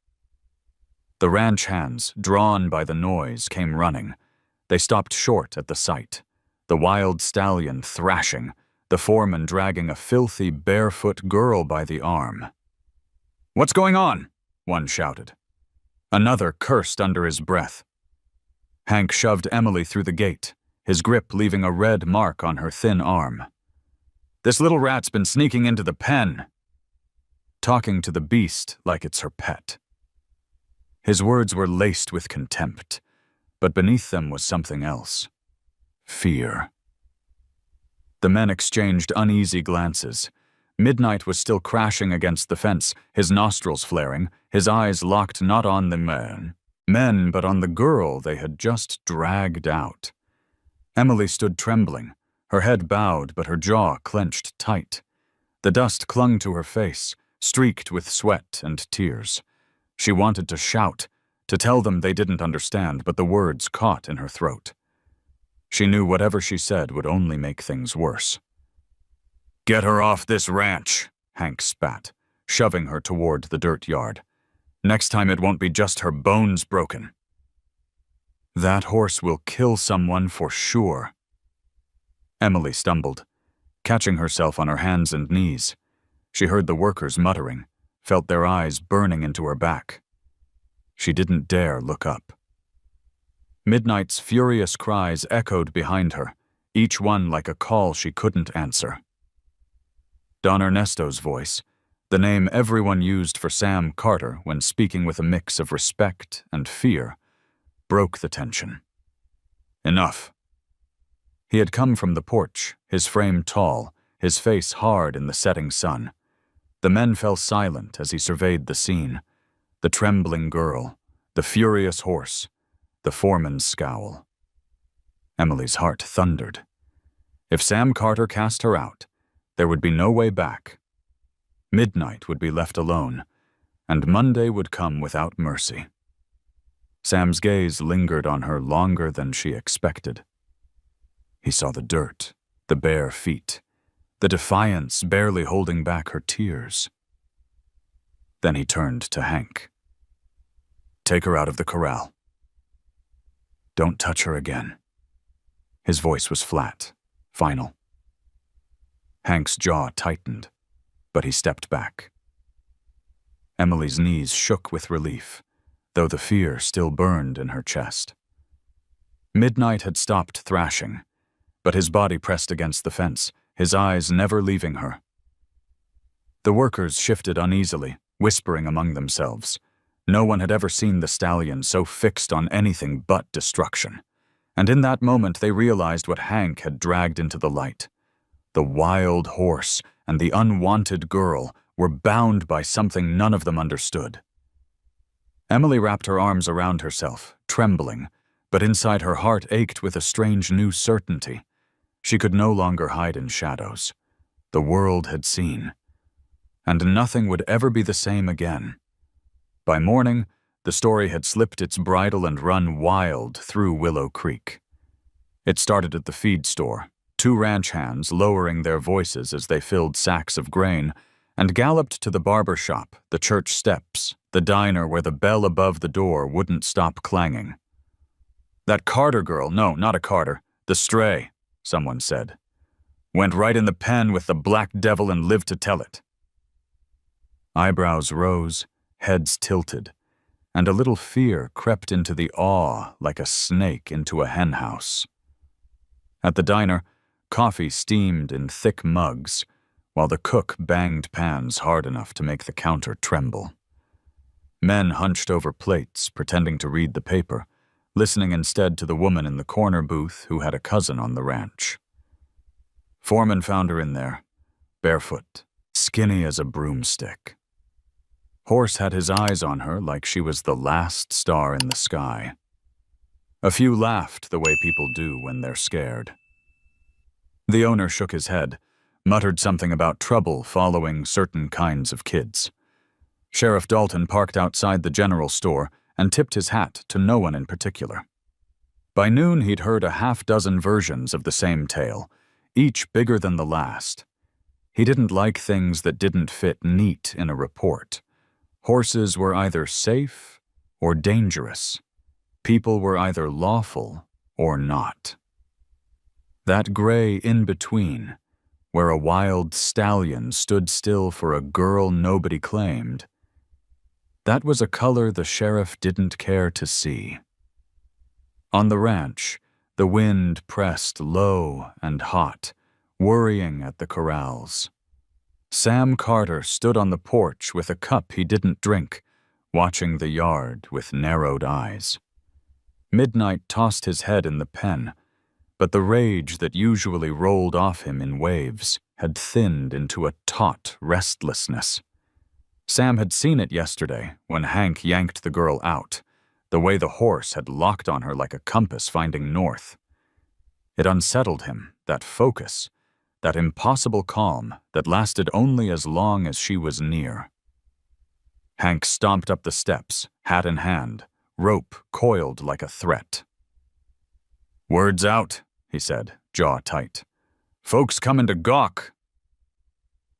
The ranch hands, drawn by the noise, came running. They stopped short at the sight, the wild stallion thrashing, the foreman dragging a filthy, barefoot girl by the arm. "What's going on?" one shouted. Another cursed under his breath. Hank shoved Emily through the gate, his grip leaving a red mark on her thin arm. "This little rat's been sneaking into the pen," talking to the beast like it's her pet. His words were laced with contempt, but beneath them was something else. Fear. The men exchanged uneasy glances. Midnight was still crashing against the fence, his nostrils flaring, his eyes locked not on the men, but on the girl they had just dragged out. Emily stood trembling, her head bowed but her jaw clenched tight. The dust clung to her face, streaked with sweat and tears. She wanted to shout, to tell them they didn't understand, but the words caught in her throat. She knew whatever she said would only make things worse. "Get her off this ranch," Hank spat, shoving her toward the dirt yard. "Next time it won't be just her bones broken." "That horse will kill someone for sure." Emily stumbled, catching herself on her hands and knees. She heard the workers muttering, felt their eyes burning into her back. She didn't dare look up. Midnight's furious cries echoed behind her, each one like a call she couldn't answer. Don Ernesto's voice, the name everyone used for Sam Carter when speaking with a mix of respect and fear, broke the tension. Enough. He had come from the porch, his frame tall, his face hard in the setting sun. The men fell silent as he surveyed the scene, the trembling girl, the furious horse, the foreman's scowl. Emily's heart thundered. If Sam Carter cast her out, there would be no way back. Midnight would be left alone, and Monday would come without mercy. Sam's gaze lingered on her longer than she expected. He saw the dirt, the bare feet, the defiance barely holding back her tears. Then he turned to Hank. "Take her out of the corral. Don't touch her again." His voice was flat, final. Hank's jaw tightened, but he stepped back. Emily's knees shook with relief, though the fear still burned in her chest. Midnight had stopped thrashing, but his body pressed against the fence, his eyes never leaving her. The workers shifted uneasily, whispering among themselves. No one had ever seen the stallion so fixed on anything but destruction, and in that moment they realized what Hank had dragged into the light. The wild horse and the unwanted girl were bound by something none of them understood. Emily wrapped her arms around herself, trembling, but inside her heart ached with a strange new certainty. She could no longer hide in shadows. The world had seen. and nothing would ever be the same again. By morning, the story had slipped its bridle and run wild through Willow Creek. It started at the feed store, two ranch hands lowering their voices as they filled sacks of grain, and galloped to the barber shop, the church steps, the diner where the bell above the door wouldn't stop clanging. "That Carter girl, no, not a Carter, the stray," someone said. "Went right in the pen with the black devil and lived to tell it." Eyebrows rose, heads tilted, and a little fear crept into the awe like a snake into a henhouse. At the diner, coffee steamed in thick mugs, while the cook banged pans hard enough to make the counter tremble. Men hunched over plates, pretending to read the paper, listening instead to the woman in the corner booth who had a cousin on the ranch. Foreman found her in there, barefoot, skinny as a broomstick. Horse had his eyes on her like she was the last star in the sky. A few laughed the way people do when they're scared. The owner shook his head, muttered something about trouble following certain kinds of kids. Sheriff Dalton parked outside the general store and tipped his hat to no one in particular. By noon, he'd heard a half-dozen versions of the same tale, each bigger than the last. He didn't like things that didn't fit neat in a report. Horses were either safe or dangerous. People were either lawful or not. That gray in-between, where a wild stallion stood still for a girl nobody claimed, that was a color the sheriff didn't care to see. On the ranch, the wind pressed low and hot, worrying at the corrals. Sam Carter stood on the porch with a cup he didn't drink, watching the yard with narrowed eyes. Midnight tossed his head in the pen, but the rage that usually rolled off him in waves had thinned into a taut restlessness. Sam had seen it yesterday when Hank yanked the girl out, the way the horse had locked on her like a compass finding north. It unsettled him, that focus, that impossible calm that lasted only as long as she was near. Hank stomped up the steps, hat in hand, rope coiled like a threat. "Words out," he said, jaw tight. "Folks comin' to gawk."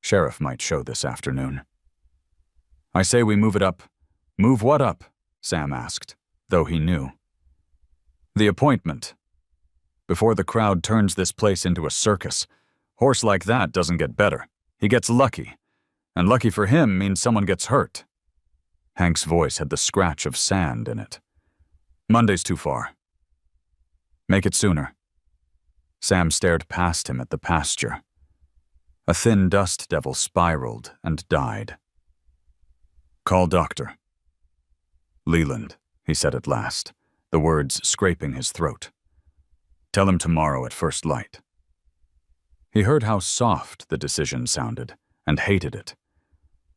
Sheriff might show this afternoon. "I say we move it up." "Move what up?" Sam asked, though he knew. "The appointment. Before the crowd turns this place into a circus, horse like that doesn't get better. He gets lucky. And lucky for him means someone gets hurt." Hank's voice had the scratch of sand in it. "Monday's too far." "Make it sooner." Sam stared past him at the pasture. A thin dust devil spiraled and died. "Call doctor." "Leland," he said at last, the words scraping his throat. "Tell him tomorrow at first light." He heard how soft the decision sounded, and hated it.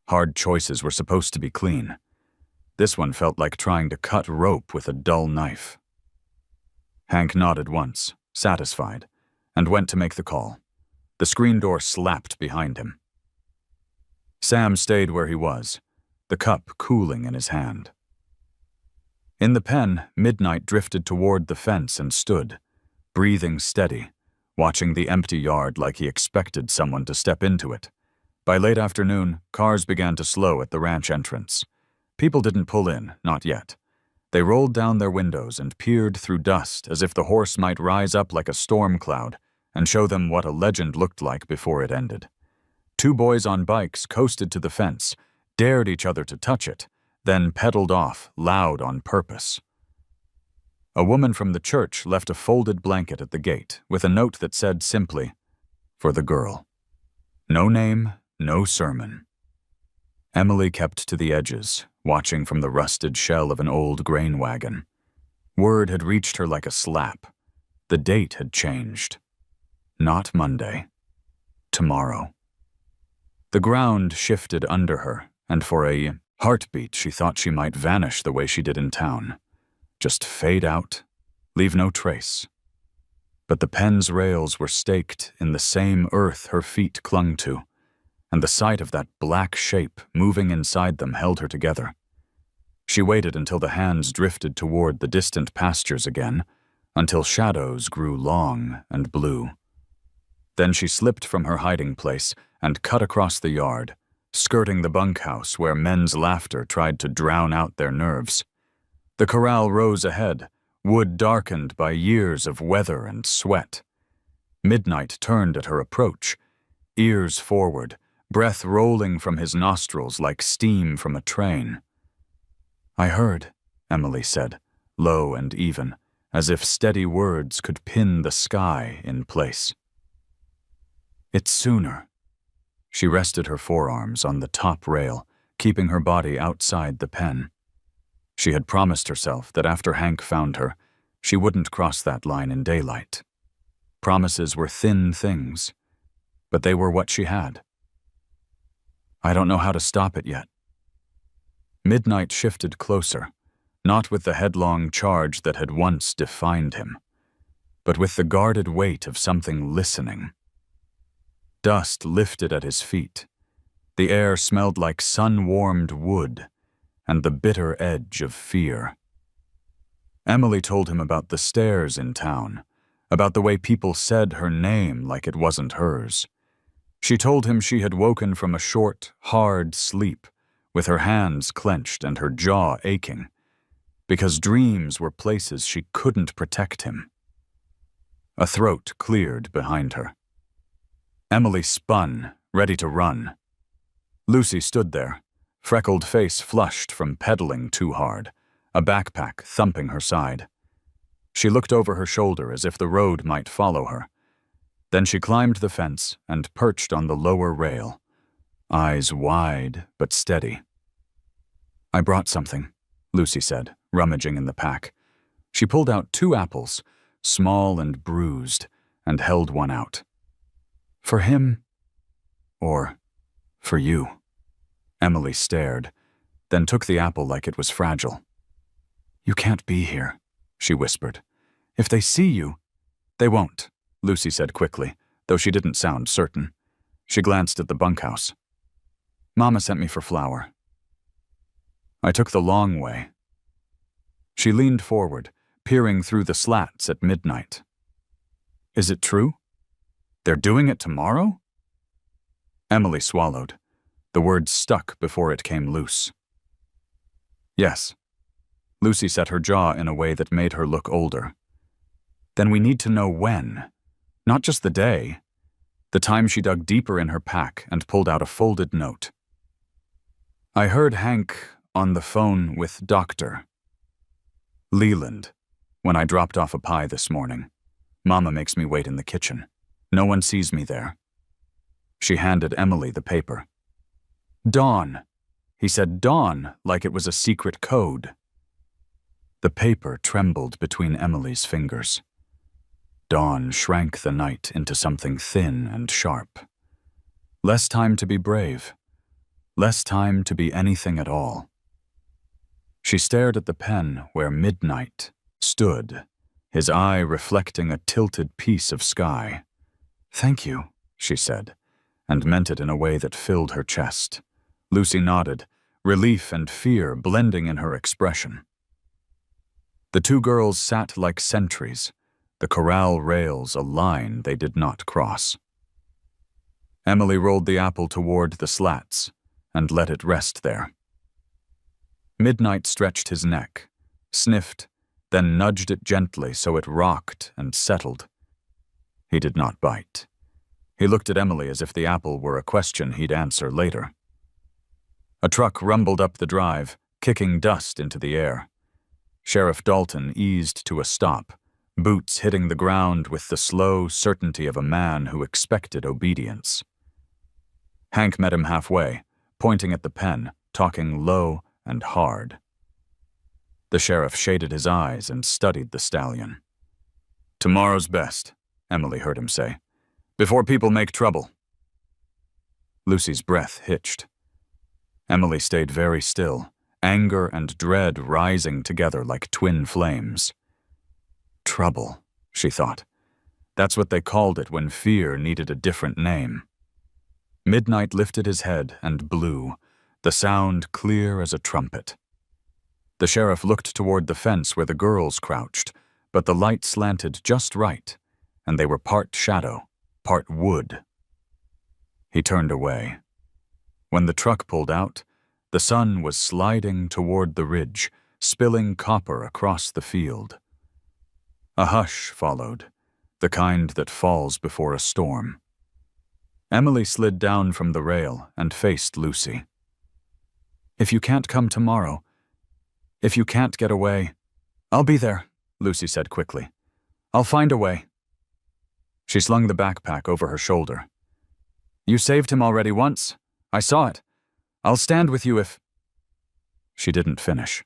Hard choices were supposed to be clean. This one felt like trying to cut rope with a dull knife. Hank nodded once, satisfied, and went to make the call. The screen door slapped behind him. Sam stayed where he was, the cup cooling in his hand. In the pen, Midnight drifted toward the fence and stood, breathing steady, watching the empty yard like he expected someone to step into it. By late afternoon, cars began to slow at the ranch entrance. People didn't pull in, not yet. They rolled down their windows and peered through dust as if the horse might rise up like a storm cloud and show them what a legend looked like before it ended. Two boys on bikes coasted to the fence, dared each other to touch it, then pedaled off, loud on purpose. A woman from the church left a folded blanket at the gate with a note that said simply, "For the girl." No name, no sermon. Emily kept to the edges, watching from the rusted shell of an old grain wagon. Word had reached her like a slap. The date had changed. Not Monday. Tomorrow. The ground shifted under her, and for a heartbeat she thought she might vanish the way she did in town. Just fade out, leave no trace. But the pen's rails were staked in the same earth her feet clung to, and the sight of that black shape moving inside them held her together. She waited until the hands drifted toward the distant pastures again, until shadows grew long and blue. Then she slipped from her hiding place and cut across the yard, skirting the bunkhouse where men's laughter tried to drown out their nerves. The corral rose ahead, wood darkened by years of weather and sweat. Midnight turned at her approach, ears forward, breath rolling from his nostrils like steam from a train. "I heard," Emily said, low and even, as if steady words could pin the sky in place. "It's sooner." She rested her forearms on the top rail, keeping her body outside the pen. She had promised herself that after Hank found her, she wouldn't cross that line in daylight. Promises were thin things, but they were what she had. "I don't know how to stop it yet." Midnight shifted closer, not with the headlong charge that had once defined him, but with the guarded weight of something listening. Dust lifted at his feet. The air smelled like sun-warmed wood and the bitter edge of fear. Emily told him about the stairs in town, about the way people said her name like it wasn't hers. She told him she had woken from a short, hard sleep, with her hands clenched and her jaw aching, because dreams were places she couldn't protect him. A throat cleared behind her. Emily spun, ready to run. Lucy stood there, freckled face flushed from pedaling too hard, a backpack thumping her side. She looked over her shoulder as if the road might follow her. Then she climbed the fence and perched on the lower rail, eyes wide but steady. "I brought something," Lucy said, rummaging in the pack. She pulled out 2 apples, small and bruised, and held one out. "For him, or for you?" Emily stared, then took the apple like it was fragile. "You can't be here," she whispered. "If they see you—" "They won't," Lucy said quickly, though she didn't sound certain. She glanced at the bunkhouse. "Mama sent me for flour." "I took the long way." She leaned forward, peering through the slats at midnight. "Is it true? They're doing it tomorrow?" Emily swallowed. The words stuck before it came loose. "Yes." Lucy set her jaw in a way that made her look older. "Then we need to know when. Not just the day." The time she dug deeper in her pack and pulled out a folded note. "I heard Hank on the phone with Dr. Leland when I dropped off a pie this morning. Mama makes me wait in the kitchen. No one sees me there." She handed Emily the paper. "Dawn." He said dawn like it was a secret code. The paper trembled between Emily's fingers. Dawn shrank the night into something thin and sharp. Less time to be brave. Less time to be anything at all. She stared at the pen where midnight stood, his eye reflecting a tilted piece of sky. "Thank you," she said, and meant it in a way that filled her chest. Lucy nodded, relief and fear blending in her expression. The 2 girls sat like sentries, the corral rails a line they did not cross. Emily rolled the apple toward the slats and let it rest there. Midnight stretched his neck, sniffed, then nudged it gently so it rocked and settled. He did not bite. He looked at Emily as if the apple were a question he'd answer later. A truck rumbled up the drive, kicking dust into the air. Sheriff Dalton eased to a stop, boots hitting the ground with the slow certainty of a man who expected obedience. Hank met him halfway, pointing at the pen, talking low and hard. The sheriff shaded his eyes and studied the stallion. "Tomorrow's best," Emily heard him say. "Before people make trouble." Lucy's breath hitched. Emily stayed very still, anger and dread rising together like twin flames. Trouble, she thought. That's what they called it when fear needed a different name. Midnight lifted his head and blew, the sound clear as a trumpet. The sheriff looked toward the fence where the girls crouched, but the light slanted just right, and they were part shadow, part wood. He turned away. When the truck pulled out, the sun was sliding toward the ridge, spilling copper across the field. A hush followed, the kind that falls before a storm. Emily slid down from the rail and faced Lucy. "If you can't come tomorrow, if you can't get away—" "I'll be there," Lucy said quickly. "I'll find a way." She slung the backpack over her shoulder. "You saved him already once. I saw it. I'll stand with you if—" She didn't finish.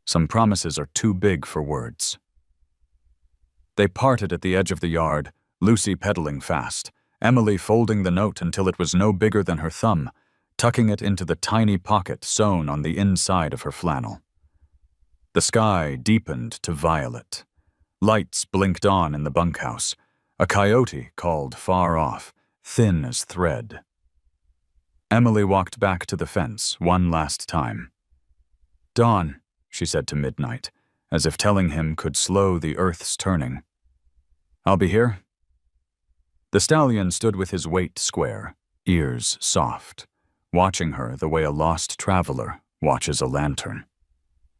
Some promises are too big for words. They parted at the edge of the yard, Lucy pedaling fast, Emily folding the note until it was no bigger than her thumb, tucking it into the tiny pocket sewn on the inside of her flannel. The sky deepened to violet. Lights blinked on in the bunkhouse. A coyote called far off, thin as thread. Emily walked back to the fence one last time. "Dawn," she said to Midnight, as if telling him could slow the earth's turning. "I'll be here." The stallion stood with his weight square, ears soft, watching her the way a lost traveler watches a lantern.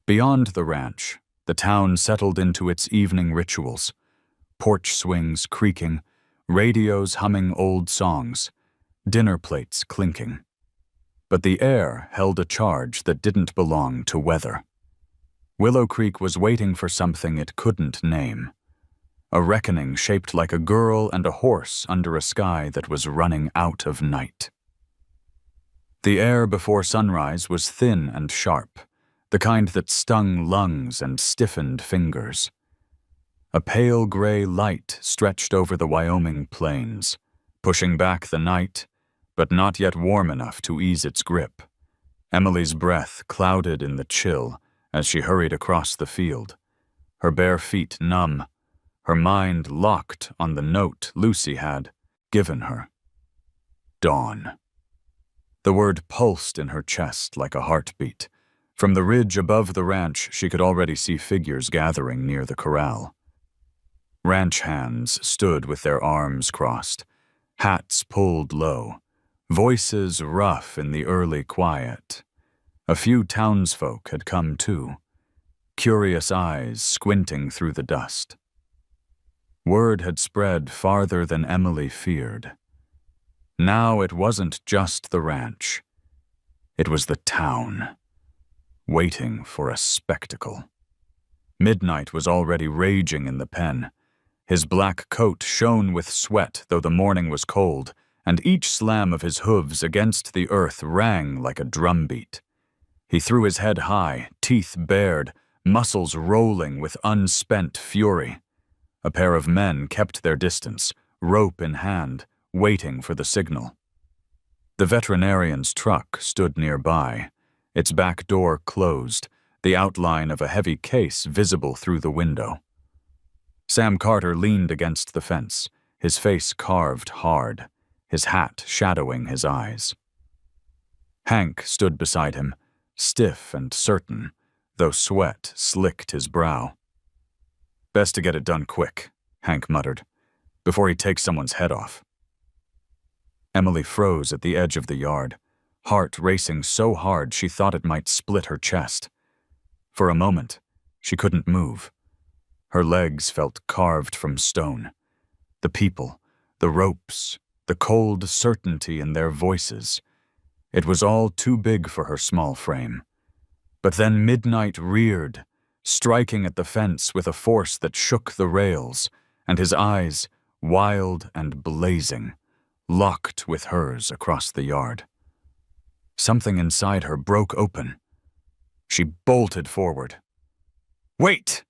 Beyond the ranch, the town settled into its evening rituals, porch swings creaking, radios humming old songs, dinner plates clinking. But the air held a charge that didn't belong to weather. Willow Creek was waiting for something it couldn't name. A reckoning shaped like a girl and a horse under a sky that was running out of night. The air before sunrise was thin and sharp, the kind that stung lungs and stiffened fingers. A pale gray light stretched over the Wyoming plains, pushing back the night, but not yet warm enough to ease its grip. Emily's breath clouded in the chill as she hurried across the field, her bare feet numb, her mind locked on the note Lucy had given her. Dawn. The word pulsed in her chest like a heartbeat. From the ridge above the ranch, she could already see figures gathering near the corral. Ranch hands stood with their arms crossed, hats pulled low, voices rough in the early quiet. A few townsfolk had come too, curious eyes squinting through the dust. Word had spread farther than Emily feared. Now it wasn't just the ranch. It was the town, waiting for a spectacle. Midnight was already raging in the pen. His black coat shone with sweat, though the morning was cold, and each slam of his hooves against the earth rang like a drumbeat. He threw his head high, teeth bared, muscles rolling with unspent fury. A pair of men kept their distance, rope in hand, waiting for the signal. The veterinarian's truck stood nearby, its back door closed, the outline of a heavy case visible through the window. Sam Carter leaned against the fence, his face carved hard, his hat shadowing his eyes. Hank stood beside him, stiff and certain, though sweat slicked his brow. "Best to get it done quick," Hank muttered, "before he takes someone's head off." Emily froze at the edge of the yard, heart racing so hard she thought it might split her chest. For a moment, she couldn't move. Her legs felt carved from stone. The people, the ropes, the cold certainty in their voices. It was all too big for her small frame. But then Midnight reared, striking at the fence with a force that shook the rails, and his eyes, wild and blazing, locked with hers across the yard. Something inside her broke open. She bolted forward. "Wait!"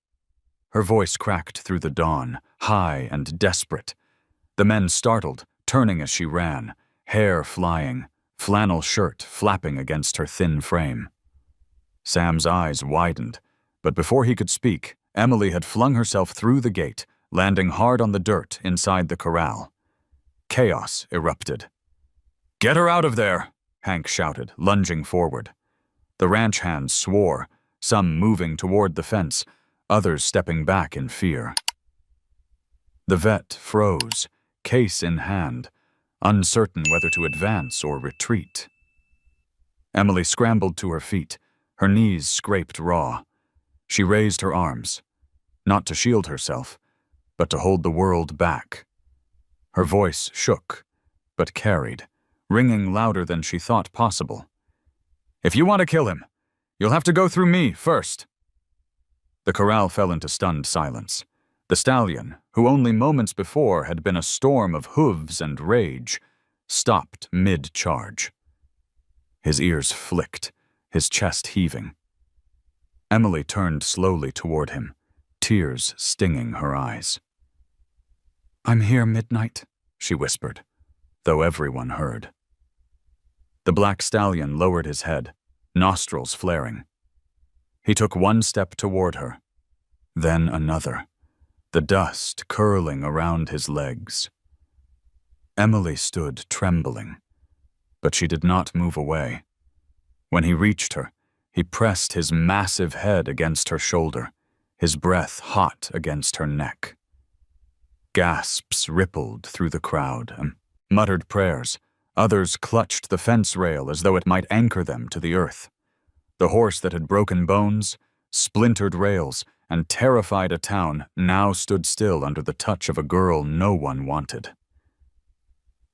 Her voice cracked through the dawn, high and desperate. The men startled, turning as she ran, hair flying, flannel shirt flapping against her thin frame. Sam's eyes widened, but before he could speak, Emily had flung herself through the gate, landing hard on the dirt inside the corral. Chaos erupted. "Get her out of there!" Hank shouted, lunging forward. The ranch hands swore, some moving toward the fence, others stepping back in fear. The vet froze, case in hand, uncertain whether to advance or retreat. Emily scrambled to her feet, her knees scraped raw. She raised her arms, not to shield herself, but to hold the world back. Her voice shook, but carried, ringing louder than she thought possible. "If you want to kill him, you'll have to go through me first." The corral fell into stunned silence. The stallion, who only moments before had been a storm of hooves and rage, stopped mid-charge. His ears flicked, his chest heaving. Emily turned slowly toward him, tears stinging her eyes. "I'm here, Midnight," she whispered, though everyone heard. The black stallion lowered his head, nostrils flaring. He took one step toward her, then another, the dust curling around his legs. Emily stood trembling, but she did not move away. When he reached her, he pressed his massive head against her shoulder, his breath hot against her neck. Gasps rippled through the crowd, muttered prayers. Others clutched the fence rail as though it might anchor them to the earth. The horse that had broken bones, splintered rails, and terrified a town now stood still under the touch of a girl no one wanted.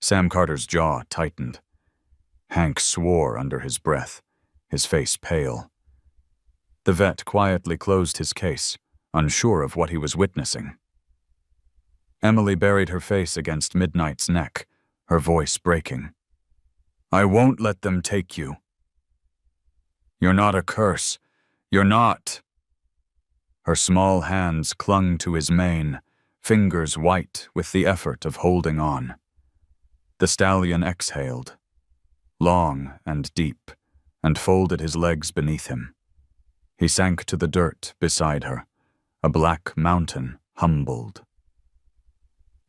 Sam Carter's jaw tightened. Hank swore under his breath, his face pale. The vet quietly closed his case, unsure of what he was witnessing. Emily buried her face against Midnight's neck, her voice breaking. "I won't let them take you. You're not a curse. You're not." Her small hands clung to his mane, fingers white with the effort of holding on. The stallion exhaled, long and deep, and folded his legs beneath him. He sank to the dirt beside her, a black mountain humbled.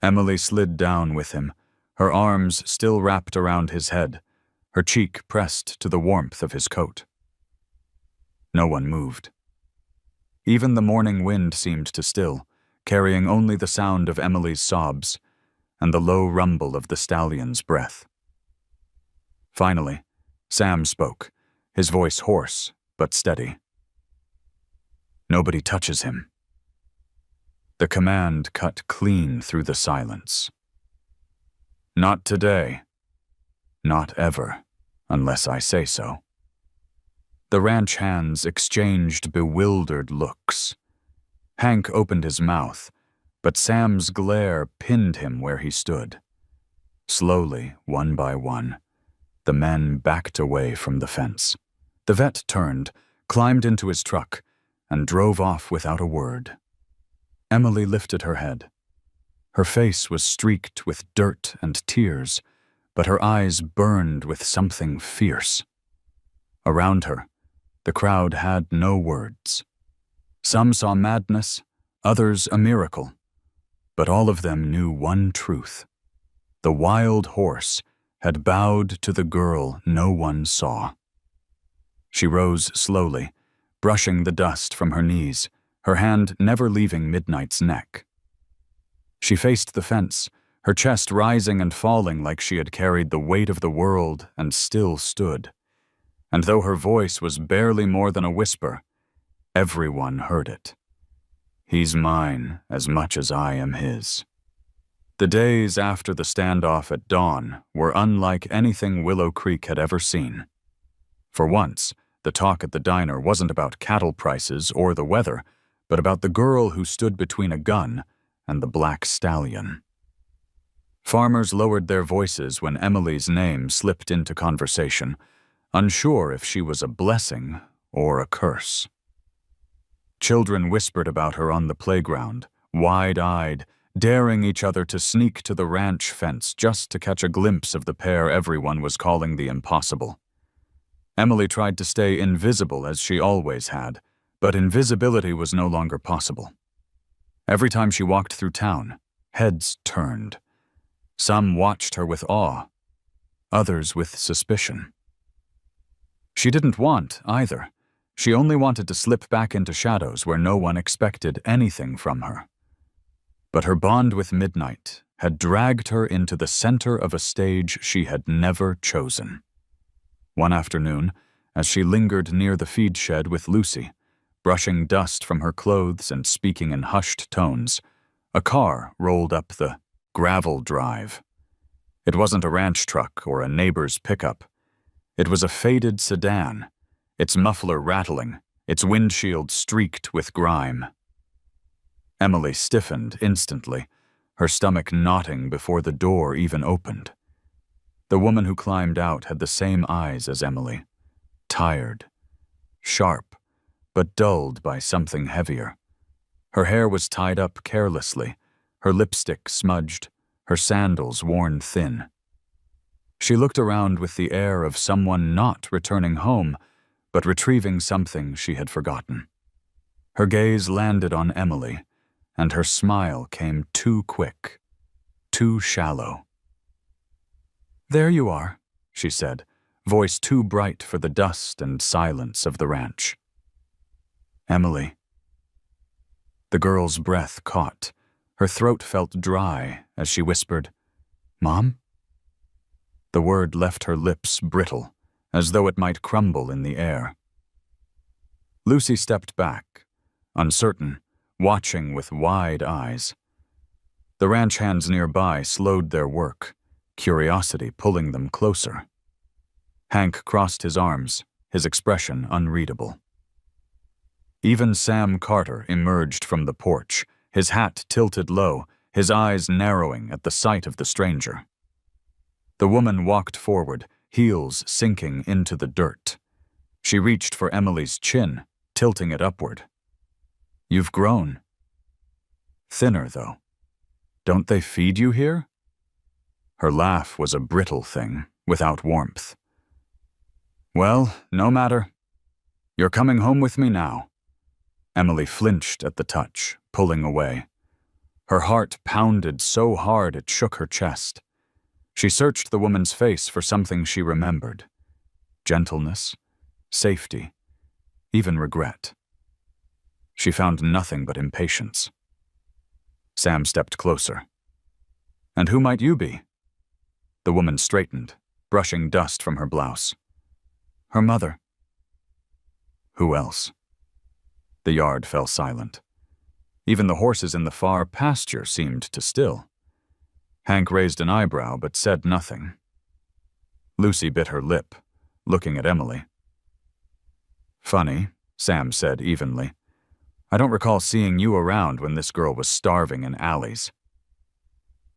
Emily slid down with him, her arms still wrapped around his head, her cheek pressed to the warmth of his coat. No one moved. Even the morning wind seemed to still, carrying only the sound of Emily's sobs and the low rumble of the stallion's breath. Finally, Sam spoke, his voice hoarse but steady. "Nobody touches him." The command cut clean through the silence. "Not today. Not ever, unless I say so." The ranch hands exchanged bewildered looks. Hank opened his mouth, but Sam's glare pinned him where he stood. Slowly, one by one, the men backed away from the fence. The vet turned, climbed into his truck, and drove off without a word. Emily lifted her head. Her face was streaked with dirt and tears, but her eyes burned with something fierce. Around her, the crowd had no words. Some saw madness, others a miracle, but all of them knew one truth. The wild horse had bowed to the girl no one saw. She rose slowly, brushing the dust from her knees, her hand never leaving Midnight's neck. She faced the fence, her chest rising and falling like she had carried the weight of the world and still stood. And though her voice was barely more than a whisper, everyone heard it. "He's mine as much as I am his." The days after the standoff at dawn were unlike anything Willow Creek had ever seen. For once, the talk at the diner wasn't about cattle prices or the weather, but about the girl who stood between a gun and the black stallion. Farmers lowered their voices when Emily's name slipped into conversation, unsure if she was a blessing or a curse. Children whispered about her on the playground, wide-eyed, daring each other to sneak to the ranch fence just to catch a glimpse of the pair everyone was calling the impossible. Emily tried to stay invisible as she always had, but invisibility was no longer possible. Every time she walked through town, heads turned. Some watched her with awe. others with suspicion. She didn't want either. She only wanted to slip back into shadows where no one expected anything from her. But her bond with Midnight had dragged her into the center of a stage she had never chosen. One afternoon, as she lingered near the feed shed with Lucy, brushing dust from her clothes and speaking in hushed tones, a car rolled up the gravel drive. It wasn't a ranch truck or a neighbor's pickup. It was a faded sedan, its muffler rattling, its windshield streaked with grime. Emily stiffened instantly, her stomach knotting before the door even opened. The woman who climbed out had the same eyes as Emily, tired, sharp, but dulled by something heavier. Her hair was tied up carelessly, her lipstick smudged, her sandals worn thin. She looked around with the air of someone not returning home, but retrieving something she had forgotten. Her gaze landed on Emily, and her smile came too quick, too shallow. "There you are," she said, voice too bright for the dust and silence of the ranch. "Emily." The girl's breath caught. Her throat felt dry as she whispered, "Mom?" The word left her lips brittle, as though it might crumble in the air. Lucy stepped back, uncertain, watching with wide eyes. The ranch hands nearby slowed their work, curiosity pulling them closer. Hank crossed his arms, his expression unreadable. Even Sam Carter emerged from the porch, his hat tilted low, his eyes narrowing at the sight of the stranger. The woman walked forward, heels sinking into the dirt. She reached for Emily's chin, tilting it upward. "You've grown." "Thinner, though. Don't they feed you here?" Her laugh was a brittle thing, without warmth. "Well, no matter. You're coming home with me now." Emily flinched at the touch, pulling away. Her heart pounded so hard it shook her chest. She searched the woman's face for something she remembered. Gentleness, safety, even regret. She found nothing but impatience. Sam stepped closer. "And who might you be?" The woman straightened, brushing dust from her blouse. "Her mother." "Who else?" The yard fell silent. Even the horses in the far pasture seemed to still. Hank raised an eyebrow but said nothing. Lucy bit her lip, looking at Emily. "Funny," Sam said evenly. "I don't recall seeing you around when this girl was starving in alleys.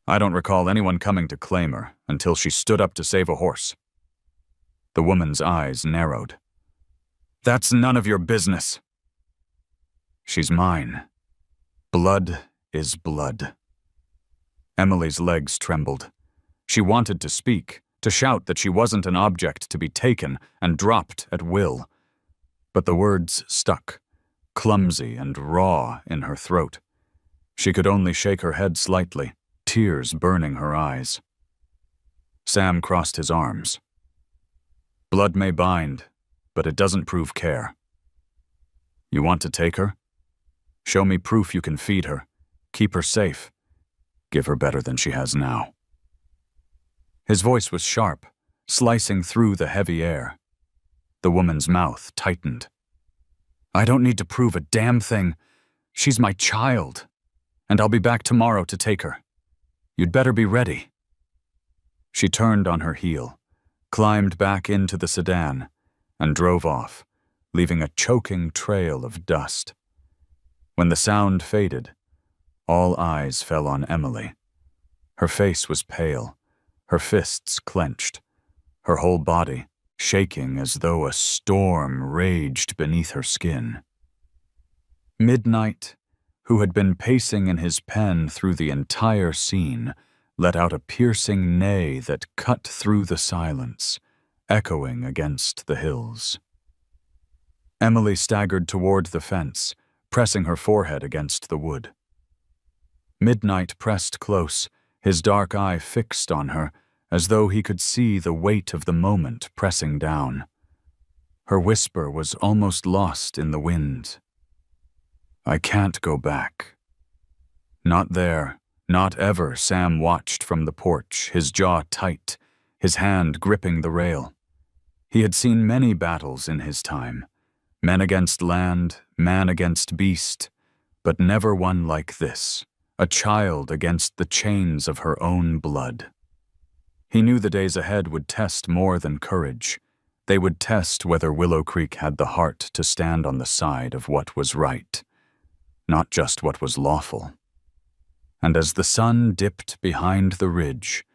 I don't recall anyone coming to claim her until she stood up to save a horse." The woman's eyes narrowed. "That's none of your business." "She's mine. Blood is blood." Emily's legs trembled. She wanted to speak, to shout that she wasn't an object to be taken and dropped at will. But the words stuck, clumsy and raw in her throat. She could only shake her head slightly, tears burning her eyes. Sam crossed his arms. "Blood may bind, but it doesn't prove care. You want to take her? Show me proof you can feed her, keep her safe. Give her better than she has now." His voice was sharp, slicing through the heavy air. The woman's mouth tightened. "I don't need to prove a damn thing. She's my child, and I'll be back tomorrow to take her. You'd better be ready." She turned on her heel, climbed back into the sedan, and drove off, leaving a choking trail of dust. When the sound faded, all eyes fell on Emily. Her face was pale, her fists clenched, her whole body shaking as though a storm raged beneath her skin. Midnight, who had been pacing in his pen through the entire scene, let out a piercing neigh that cut through the silence, echoing against the hills. Emily staggered toward the fence, pressing her forehead against the wood. Midnight pressed close, his dark eye fixed on her, as though he could see the weight of the moment pressing down. Her whisper was almost lost in the wind. "I can't go back." Not there, not ever. Sam watched from the porch, his jaw tight, his hand gripping the rail. He had seen many battles in his time, men against land, man against beast, but never one like this, a child against the chains of her own blood. He knew the days ahead would test more than courage. They would test whether Willow Creek had the heart to stand on the side of what was right, not just what was lawful. And as the sun dipped behind the ridge,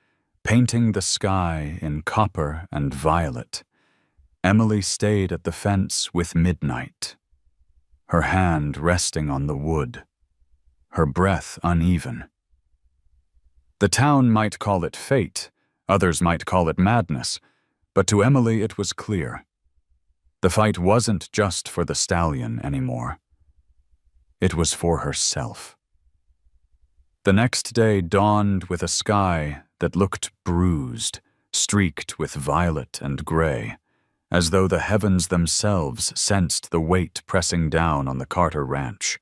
painting the sky in copper and violet, Emily stayed at the fence with midnight, her hand resting on the wood, her breath uneven. The town might call it fate, others might call it madness, but to Emily it was clear. The fight wasn't just for the stallion anymore. It was for herself. The next day dawned with a sky that looked bruised, streaked with violet and gray, as though the heavens themselves sensed the weight pressing down on the Carter ranch.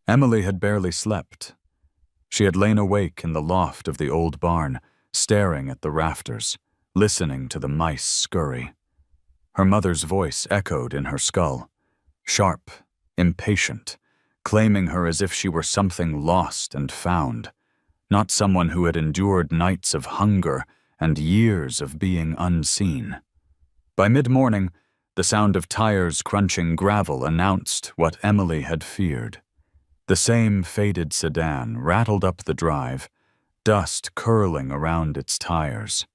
Emily had barely slept. She had lain awake in the loft of the old barn, staring at the rafters, listening to the mice scurry. Her mother's voice echoed in her skull, sharp, impatient, claiming her as if she were something lost and found, not someone who had endured nights of hunger and years of being unseen. By mid-morning, the sound of tires crunching gravel announced what Emily had feared. The same faded sedan rattled up the drive, dust curling around its tires.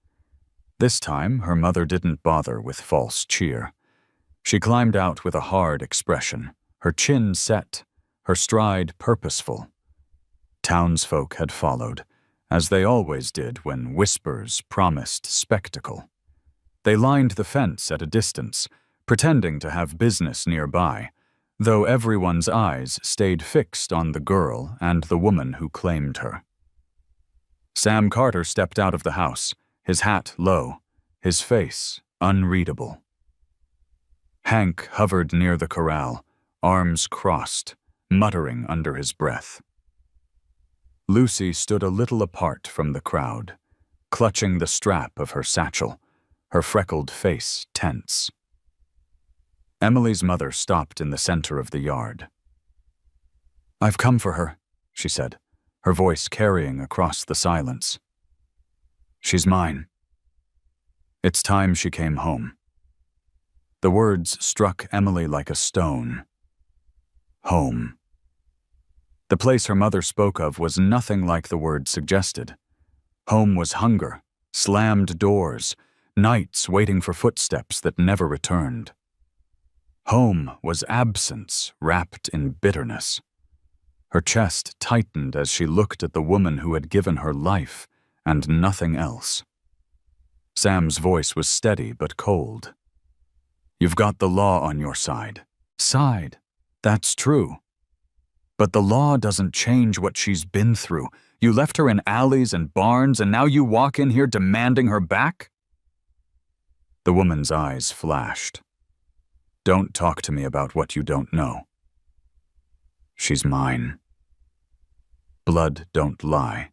This time, her mother didn't bother with false cheer. She climbed out with a hard expression, her chin set, her stride purposeful. Townsfolk had followed, as they always did when whispers promised spectacle. They lined the fence at a distance, pretending to have business nearby, though everyone's eyes stayed fixed on the girl and the woman who claimed her. Sam Carter stepped out of the house, his hat low, his face unreadable. Hank hovered near the corral, arms crossed, muttering under his breath. Lucy stood a little apart from the crowd, clutching the strap of her satchel, her freckled face tense. Emily's mother stopped in the center of the yard. "I've come for her," she said, her voice carrying across the silence. "She's mine." It's time she came home. The words struck Emily like a stone. Home. The place her mother spoke of was nothing like the word suggested. Home was hunger, slammed doors, nights waiting for footsteps that never returned. Home was absence wrapped in bitterness. Her chest tightened as she looked at the woman who had given her life and nothing else. Sam's voice was steady but cold. "You've got the law on your side." "Side. That's true. But the law doesn't change what she's been through. You left her in alleys and barns, and now you walk in here demanding her back?" The woman's eyes flashed. "Don't talk to me about what you don't know." "She's mine." Blood don't lie.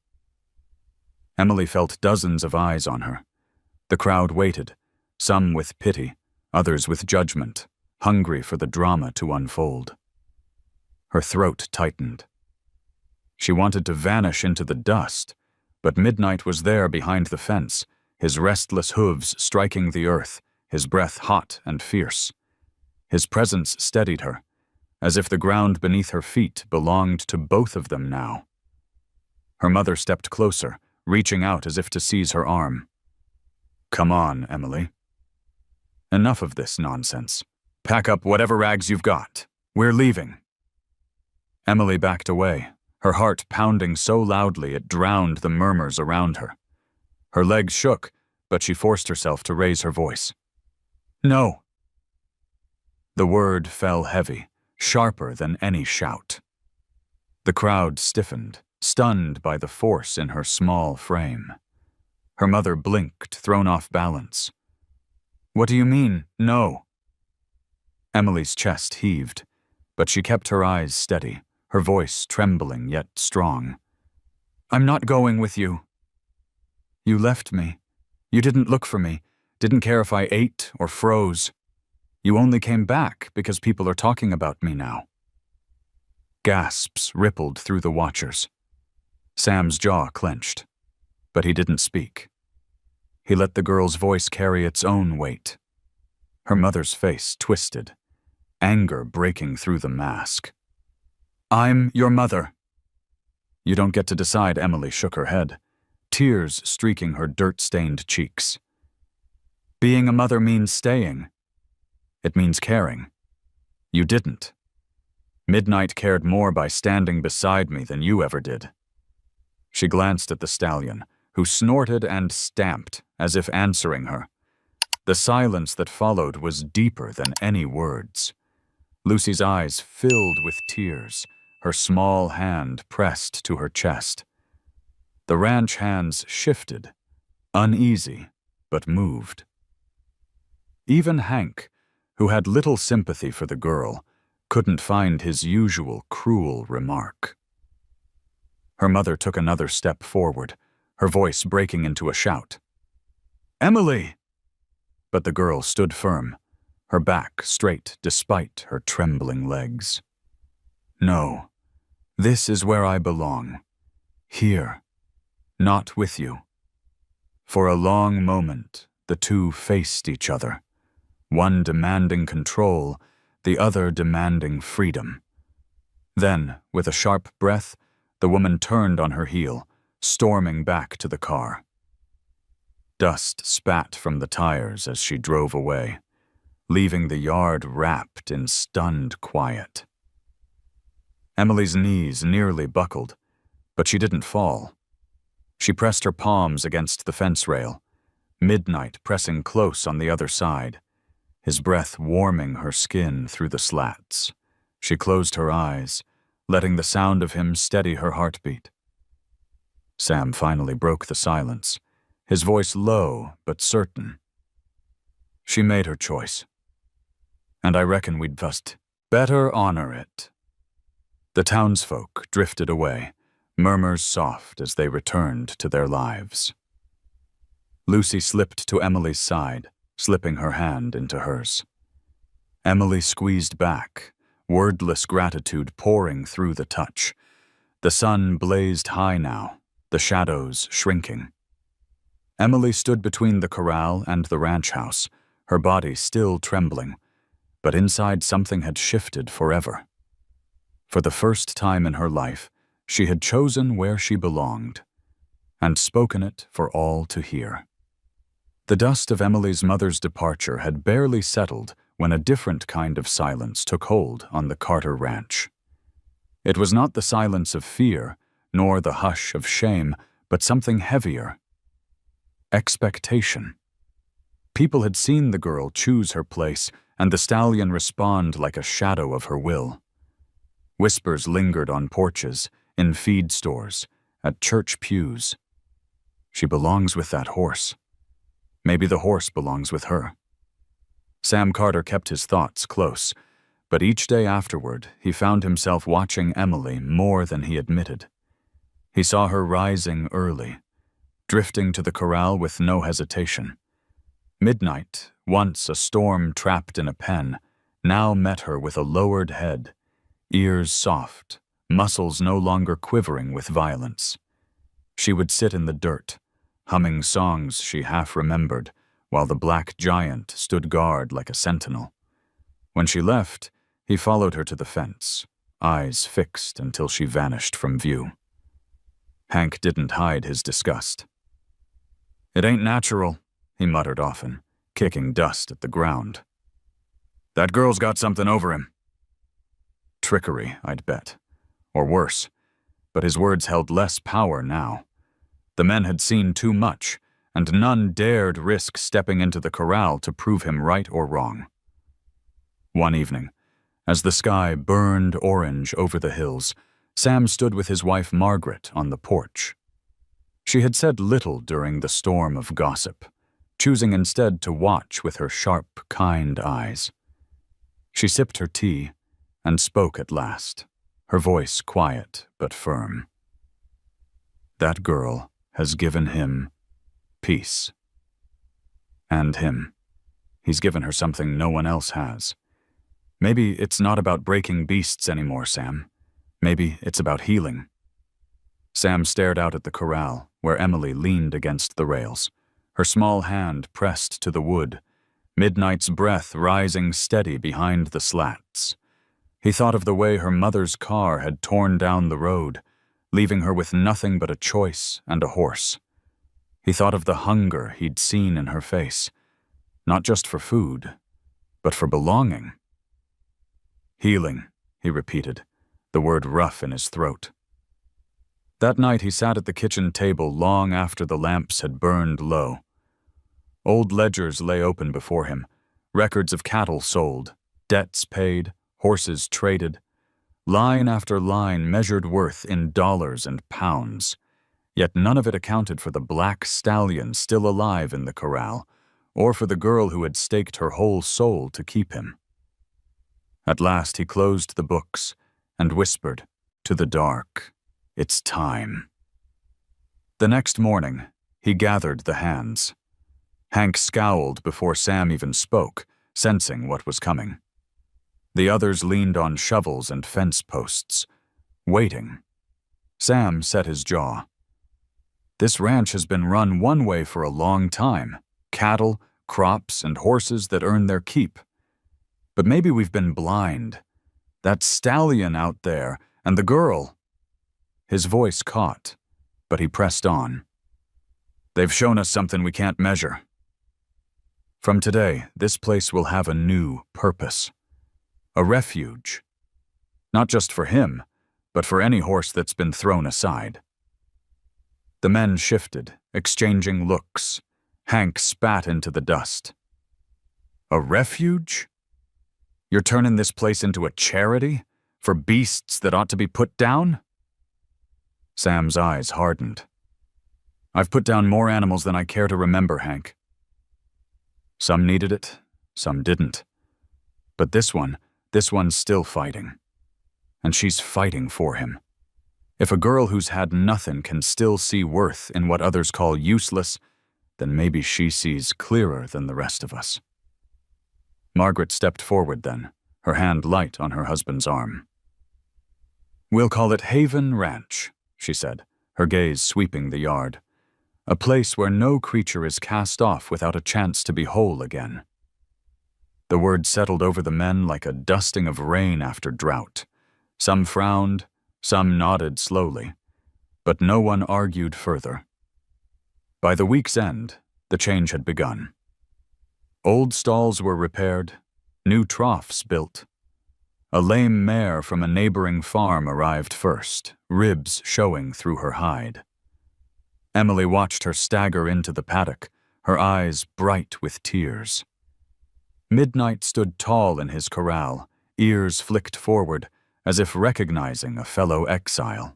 Emily felt dozens of eyes on her. The crowd waited, some with pity, others with judgment, hungry for the drama to unfold. Her throat tightened. She wanted to vanish into the dust, but Midnight was there behind the fence, his restless hooves striking the earth, his breath hot and fierce. His presence steadied her, as if the ground beneath her feet belonged to both of them now. Her mother stepped closer, reaching out as if to seize her arm. "Come on, Emily. Enough of this nonsense. Pack up whatever rags you've got. We're leaving." Emily backed away, her heart pounding so loudly it drowned the murmurs around her. Her legs shook, but she forced herself to raise her voice. "No." The word fell heavy, sharper than any shout. The crowd stiffened, stunned by the force in her small frame. Her mother blinked, thrown off balance. "What do you mean, no?" Emily's chest heaved, but she kept her eyes steady, her voice trembling yet strong. "I'm not going with you." "You left me. You didn't look for me, didn't care if I ate or froze. You only came back because people are talking about me now." Gasps rippled through the watchers. Sam's jaw clenched, but he didn't speak. He let the girl's voice carry its own weight. Her mother's face twisted, anger breaking through the mask. "I'm your mother." "You don't get to decide," Emily shook her head, tears streaking her dirt-stained cheeks. "Being a mother means staying. It means caring. You didn't. Midnight cared more by standing beside me than you ever did." She glanced at the stallion, who snorted and stamped as if answering her. The silence that followed was deeper than any words. Lucy's eyes filled with tears, her small hand pressed to her chest. The ranch hands shifted, uneasy, but moved. Even Hank, who had little sympathy for the girl, couldn't find his usual cruel remark. Her mother took another step forward, her voice breaking into a shout. "Emily!" But the girl stood firm, her back straight despite her trembling legs. "No, this is where I belong. Here, not with you." For a long moment, the two faced each other, one demanding control, the other demanding freedom. Then, with a sharp breath, the woman turned on her heel, storming back to the car. Dust spat from the tires as she drove away, leaving the yard wrapped in stunned quiet. Emily's knees nearly buckled, but she didn't fall. She pressed her palms against the fence rail, Midnight pressing close on the other side, his breath warming her skin through the slats. She closed her eyes, letting the sound of him steady her heartbeat. Sam finally broke the silence, his voice low but certain. "She made her choice, and I reckon we'd just better honor it." The townsfolk drifted away, murmurs soft as they returned to their lives. Lucy slipped to Emily's side, slipping her hand into hers. Emily squeezed back, wordless gratitude pouring through the touch. The sun blazed high now, the shadows shrinking. Emily stood between the corral and the ranch house, her body still trembling, but inside something had shifted forever. For the first time in her life, she had chosen where she belonged, and spoken it for all to hear. The dust of Emily's mother's departure had barely settled when a different kind of silence took hold on the Carter ranch. It was not the silence of fear, nor the hush of shame, but something heavier. Expectation. People had seen the girl choose her place, and the stallion respond like a shadow of her will. Whispers lingered on porches, in feed stores, at church pews. She belongs with that horse. Maybe the horse belongs with her. Sam Carter kept his thoughts close, but each day afterward he found himself watching Emily more than he admitted. He saw her rising early, drifting to the corral with no hesitation. Midnight, once a storm trapped in a pen, now met her with a lowered head, ears soft, muscles no longer quivering with violence. She would sit in the dirt, humming songs she half remembered, while the black giant stood guard like a sentinel. When she left, he followed her to the fence, eyes fixed until she vanished from view. Hank didn't hide his disgust. "It ain't natural," he muttered often, kicking dust at the ground. "That girl's got something over him." Trickery, I'd bet. Or worse. But his words held less power now. The men had seen too much, and none dared risk stepping into the corral to prove him right or wrong. One evening, as the sky burned orange over the hills, Sam stood with his wife Margaret on the porch. She had said little during the storm of gossip, choosing instead to watch with her sharp, kind eyes. She sipped her tea and spoke at last, her voice quiet but firm. That girl has given him peace. And him. He's given her something no one else has. Maybe it's not about breaking beasts anymore, Sam. Maybe it's about healing. Sam stared out at the corral, where Emily leaned against the rails, her small hand pressed to the wood, Midnight's breath rising steady behind the slats. He thought of the way her mother's car had torn down the road, leaving her with nothing but a choice and a horse. He thought of the hunger he'd seen in her face, not just for food, but for belonging. Healing, he repeated, the word rough in his throat. That night he sat at the kitchen table long after the lamps had burned low. Old ledgers lay open before him, records of cattle sold, debts paid, horses traded. Line after line measured worth in dollars and pounds. Yet none of it accounted for the black stallion still alive in the corral, or for the girl who had staked her whole soul to keep him. At last he closed the books and whispered, to the dark, "It's time." The next morning, he gathered the hands. Hank scowled before Sam even spoke, sensing what was coming. The others leaned on shovels and fence posts, waiting. Sam set his jaw. This ranch has been run one way for a long time, cattle, crops, and horses that earn their keep. But maybe we've been blind. That stallion out there, and the girl. His voice caught, but he pressed on. They've shown us something we can't measure. From today, this place will have a new purpose. A refuge. Not just for him, but for any horse that's been thrown aside. The men shifted, exchanging looks. Hank spat into the dust. A refuge? You're turning this place into a charity? For beasts that ought to be put down? Sam's eyes hardened. I've put down more animals than I care to remember, Hank. Some needed it, some didn't. But this one's still fighting. And she's fighting for him. If a girl who's had nothing can still see worth in what others call useless, then maybe she sees clearer than the rest of us. Margaret stepped forward then, her hand light on her husband's arm. We'll call it Haven Ranch, she said, her gaze sweeping the yard. A place where no creature is cast off without a chance to be whole again. The word settled over the men like a dusting of rain after drought. Some frowned, some nodded slowly, but no one argued further. By the week's end, the change had begun. Old stalls were repaired, new troughs built. A lame mare from a neighboring farm arrived first, ribs showing through her hide. Emily watched her stagger into the paddock, her eyes bright with tears. Midnight stood tall in his corral, ears flicked forward, as if recognizing a fellow exile.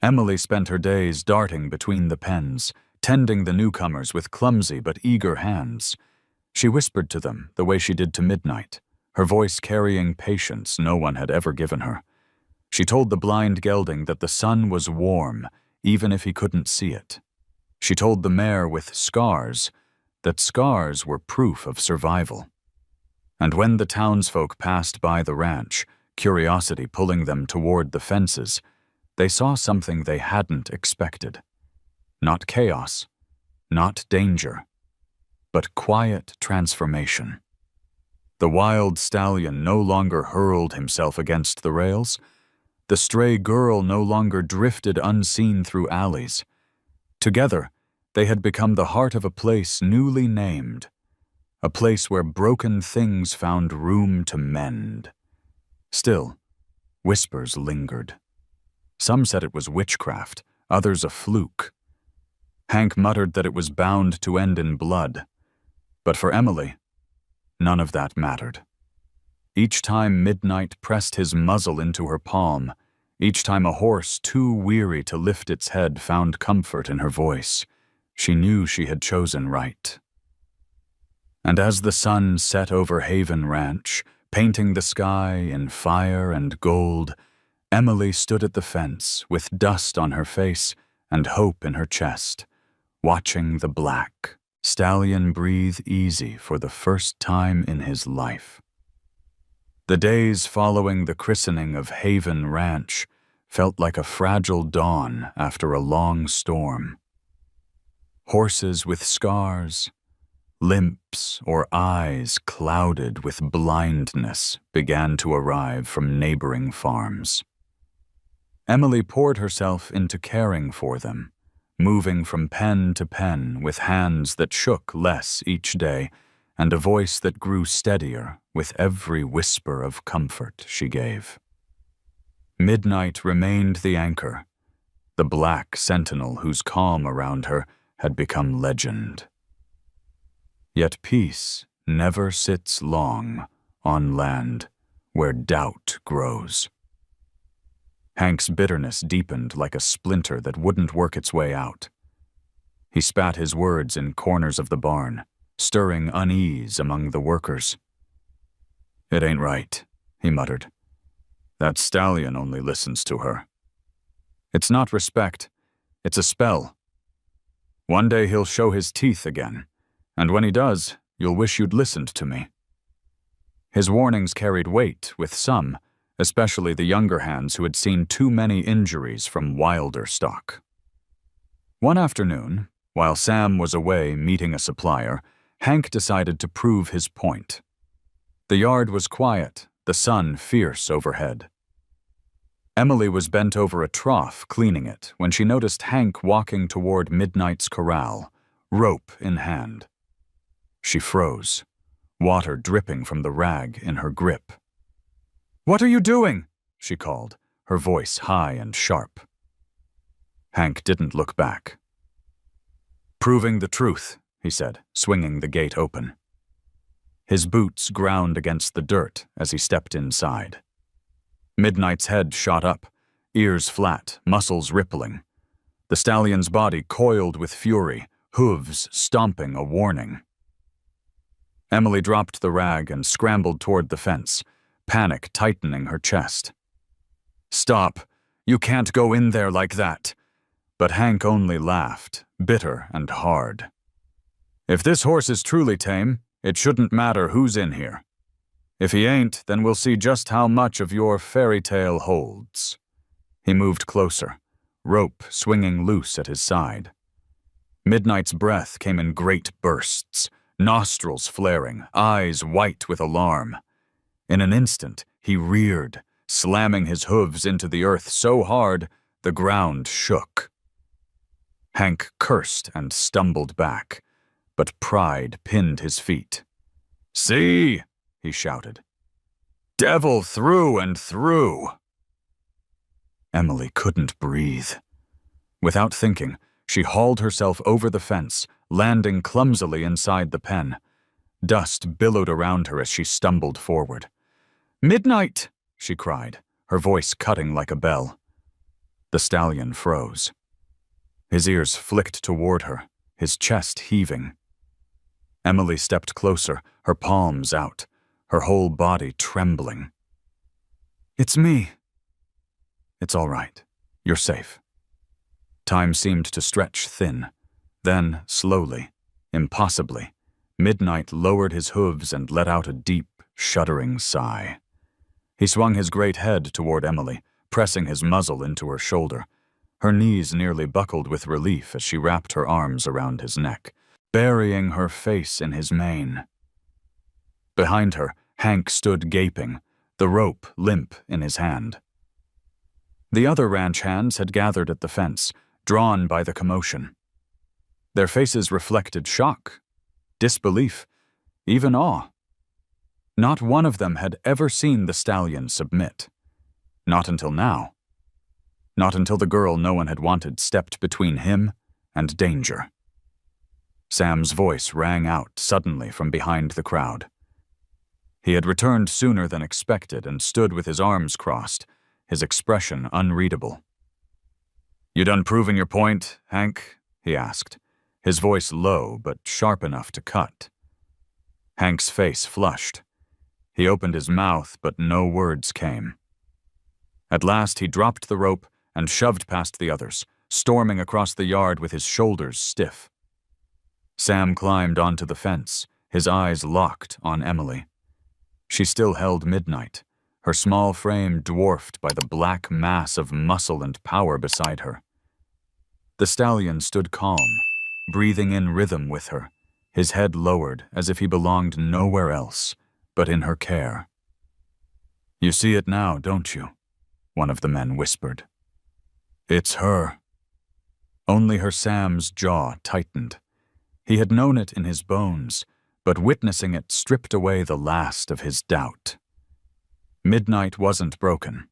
Emily spent her days darting between the pens, tending the newcomers with clumsy but eager hands. She whispered to them the way she did to Midnight, her voice carrying patience no one had ever given her. She told the blind gelding that the sun was warm, even if he couldn't see it. She told the mare with scars that scars were proof of survival. And when the townsfolk passed by the ranch, curiosity pulling them toward the fences, they saw something they hadn't expected. Not chaos, not danger, but quiet transformation. The wild stallion no longer hurled himself against the rails. The stray girl no longer drifted unseen through alleys. Together, they had become the heart of a place newly named, a place where broken things found room to mend. Still, whispers lingered. Some said it was witchcraft, others a fluke. Hank muttered that it was bound to end in blood. But for Emily, none of that mattered. Each time Midnight pressed his muzzle into her palm, Each time a horse too weary to lift its head found comfort in her voice, she knew she had chosen right. And as the sun set over Haven Ranch, painting the sky in fire and gold, Emily stood at the fence with dust on her face and hope in her chest, watching the black stallion breathe easy for the first time in his life. The days following the christening of Haven Ranch felt like a fragile dawn after a long storm. Horses with scars, limps, or eyes clouded with blindness began to arrive from neighboring farms. Emily poured herself into caring for them, moving from pen to pen with hands that shook less each day and a voice that grew steadier with every whisper of comfort she gave. Midnight remained the anchor, the black sentinel whose calm around her had become legend. Yet peace never sits long on land where doubt grows. Hank's bitterness deepened like a splinter that wouldn't work its way out. He spat his words in corners of the barn, stirring unease among the workers. "It ain't right," he muttered. "That stallion only listens to her. It's not respect, it's a spell. One day he'll show his teeth again, and when he does, you'll wish you'd listened to me." His warnings carried weight with some, especially the younger hands who had seen too many injuries from wilder stock. One afternoon, while Sam was away meeting a supplier, Hank decided to prove his point. The yard was quiet, the sun fierce overhead. Emily was bent over a trough cleaning it when she noticed Hank walking toward Midnight's corral, rope in hand. She froze, water dripping from the rag in her grip. "What are you doing?" she called, her voice high and sharp. Hank didn't look back. "Proving the truth," he said, swinging the gate open. His boots ground against the dirt as he stepped inside. Midnight's head shot up, ears flat, muscles rippling. The stallion's body coiled with fury, hooves stomping a warning. Emily dropped the rag and scrambled toward the fence, panic tightening her chest. "Stop! You can't go in there like that!" But Hank only laughed, bitter and hard. "If this horse is truly tame, it shouldn't matter who's in here. If he ain't, then we'll see just how much of your fairy tale holds." He moved closer, rope swinging loose at his side. Midnight's breath came in great bursts, nostrils flaring, eyes white with alarm. In an instant, he reared, slamming his hooves into the earth so hard the ground shook. Hank cursed and stumbled back, but pride pinned his feet. "See!" he shouted. "Devil through and through!" Emily couldn't breathe. Without thinking, she hauled herself over the fence, landing clumsily inside the pen. Dust billowed around her as she stumbled forward. "Midnight!" she cried, her voice cutting like a bell. The stallion froze. His ears flicked toward her, his chest heaving. Emily stepped closer, her palms out, her whole body trembling. "It's me." "It's all right. You're safe." Time seemed to stretch thin. Then, slowly, impossibly, Midnight lowered his hooves and let out a deep, shuddering sigh. He swung his great head toward Emily, pressing his muzzle into her shoulder. Her knees nearly buckled with relief as she wrapped her arms around his neck, burying her face in his mane. Behind her, Hank stood gaping, the rope limp in his hand. The other ranch hands had gathered at the fence, drawn by the commotion. Their faces reflected shock, disbelief, even awe. Not one of them had ever seen the stallion submit. Not until now. Not until the girl no one had wanted stepped between him and danger. Sam's voice rang out suddenly from behind the crowd. He had returned sooner than expected and stood with his arms crossed, his expression unreadable. "You done proving your point, Hank?" he asked, his voice low but sharp enough to cut. Hank's face flushed. He opened his mouth, but no words came. At last he dropped the rope and shoved past the others, storming across the yard with his shoulders stiff. Sam climbed onto the fence, his eyes locked on Emily. She still held Midnight, her small frame dwarfed by the black mass of muscle and power beside her. The stallion stood calm, breathing in rhythm with her, his head lowered as if he belonged nowhere else but in her care. "You see it now, don't you?" one of the men whispered. "It's her." Only her Sam's jaw tightened. He had known it in his bones, but witnessing it stripped away the last of his doubt. Midnight wasn't broken,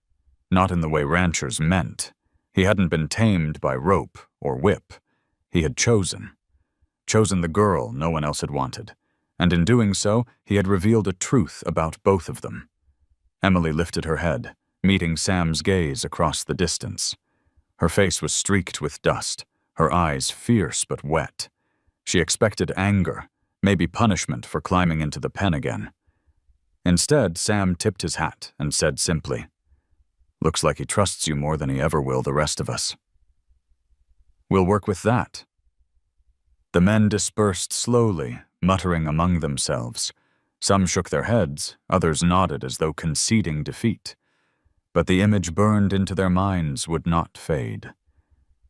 not in the way ranchers meant. He hadn't been tamed by rope or whip. He had chosen the girl no one else had wanted, and in doing so, he had revealed a truth about both of them. Emily lifted her head, meeting Sam's gaze across the distance. Her face was streaked with dust, her eyes fierce but wet. She expected anger, maybe punishment for climbing into the pen again. Instead, Sam tipped his hat and said simply, "Looks like he trusts you more than he ever will the rest of us." "We'll work with that." The men dispersed slowly, muttering among themselves. Some shook their heads, others nodded as though conceding defeat. But the image burned into their minds would not fade.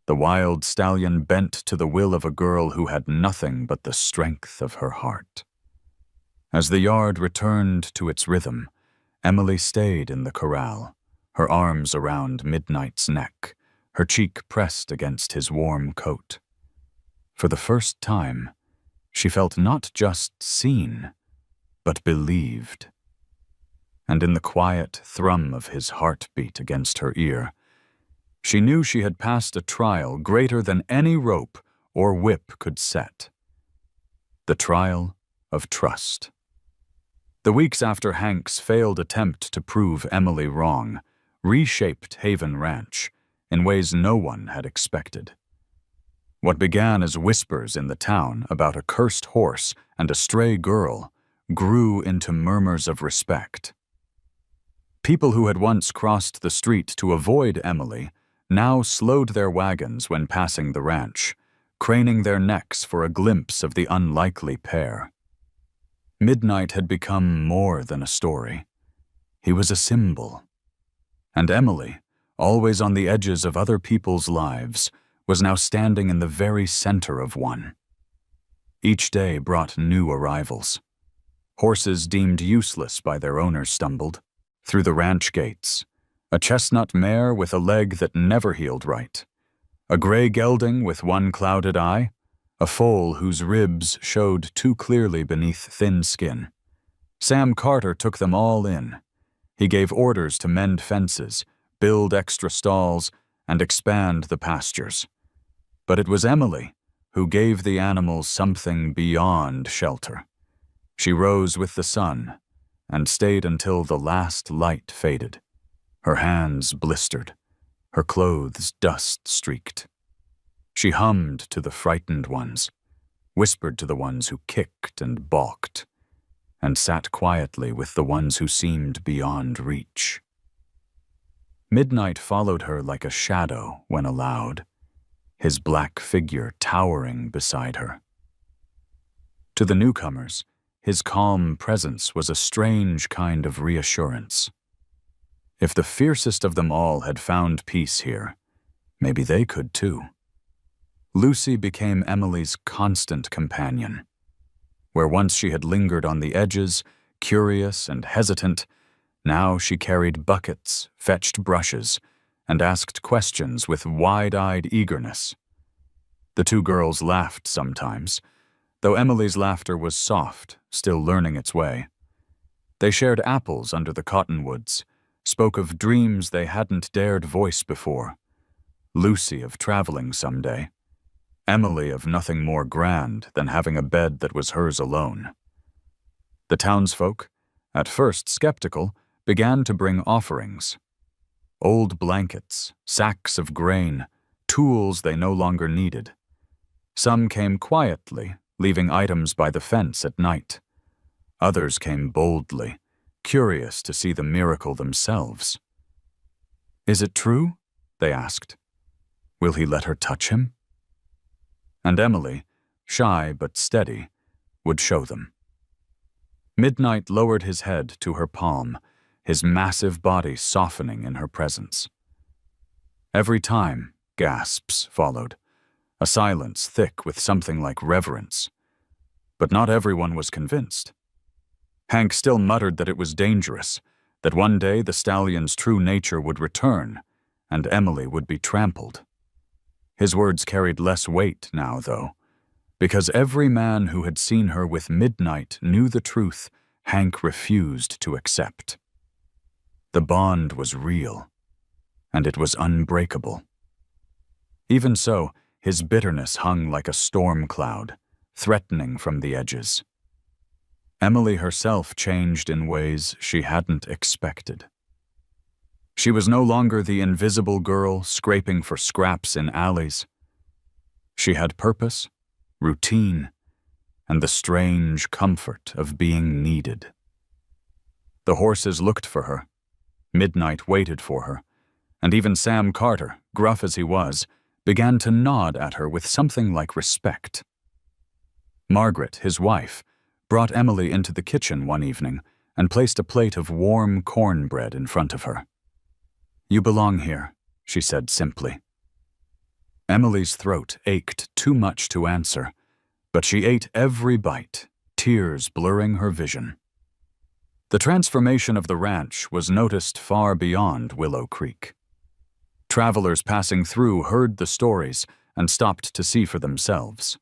The wild stallion bent to the will of a girl who had nothing but the strength of her heart. As the yard returned to its rhythm, Emily stayed in the corral, her arms around Midnight's neck, her cheek pressed against his warm coat. For the first time, she felt not just seen, but believed. And in the quiet thrum of his heartbeat against her ear, she knew she had passed a trial greater than any rope or whip could set. The trial of trust. The weeks after Hank's failed attempt to prove Emily wrong reshaped Haven Ranch in ways no one had expected. What began as whispers in the town about a cursed horse and a stray girl grew into murmurs of respect. People who had once crossed the street to avoid Emily now slowed their wagons when passing the ranch, craning their necks for a glimpse of the unlikely pair. Midnight had become more than a story. He was a symbol. And Emily, always on the edges of other people's lives, was now standing in the very center of one. Each day brought new arrivals. Horses deemed useless by their owners stumbled through the ranch gates. A chestnut mare with a leg that never healed right. A gray gelding with one clouded eye. A foal whose ribs showed too clearly beneath thin skin. Sam Carter took them all in. He gave orders to mend fences, build extra stalls, and expand the pastures. But it was Emily who gave the animals something beyond shelter. She rose with the sun and stayed until the last light faded. Her hands blistered, her clothes dust-streaked. She hummed to the frightened ones, whispered to the ones who kicked and balked, and sat quietly with the ones who seemed beyond reach. Midnight followed her like a shadow when allowed, his black figure towering beside her. To the newcomers, his calm presence was a strange kind of reassurance. If the fiercest of them all had found peace here, maybe they could too. Lucy became Emily's constant companion. Where once she had lingered on the edges, curious and hesitant, now she carried buckets, fetched brushes, and asked questions with wide-eyed eagerness. The two girls laughed sometimes, though Emily's laughter was soft, still learning its way. They shared apples under the cottonwoods, spoke of dreams they hadn't dared voice before. Lucy of traveling someday. Emily of nothing more grand than having a bed that was hers alone. The townsfolk, at first skeptical, began to bring offerings. Old blankets, sacks of grain, tools they no longer needed. Some came quietly, leaving items by the fence at night. Others came boldly, curious to see the miracle themselves. "Is it true?" they asked. "Will he let her touch him?" And Emily, shy but steady, would show them. Midnight lowered his head to her palm, his massive body softening in her presence. Every time, gasps followed, a silence thick with something like reverence. But not everyone was convinced. Hank still muttered that it was dangerous, that one day the stallion's true nature would return, and Emily would be trampled. His words carried less weight now, though, because every man who had seen her with Midnight knew the truth Hank refused to accept. The bond was real, and it was unbreakable. Even so, his bitterness hung like a storm cloud, threatening from the edges. Emily herself changed in ways she hadn't expected. She was no longer the invisible girl scraping for scraps in alleys. She had purpose, routine, and the strange comfort of being needed. The horses looked for her. Midnight waited for her, and even Sam Carter, gruff as he was, began to nod at her with something like respect. Margaret, his wife, brought Emily into the kitchen one evening and placed a plate of warm cornbread in front of her. "You belong here," she said simply. Emily's throat ached too much to answer, but she ate every bite, tears blurring her vision. The transformation of the ranch was noticed far beyond Willow Creek. Travelers passing through heard the stories and stopped to see for themselves.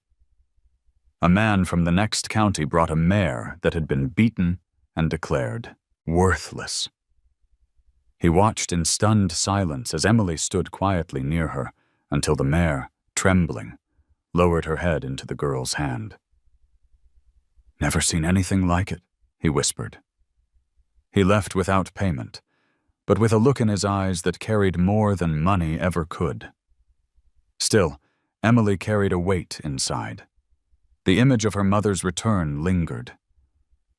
A man from the next county brought a mare that had been beaten and declared worthless. He watched in stunned silence as Emily stood quietly near her until the mare, trembling, lowered her head into the girl's hand. "Never seen anything like it," he whispered. He left without payment, but with a look in his eyes that carried more than money ever could. Still, Emily carried a weight inside. The image of her mother's return lingered.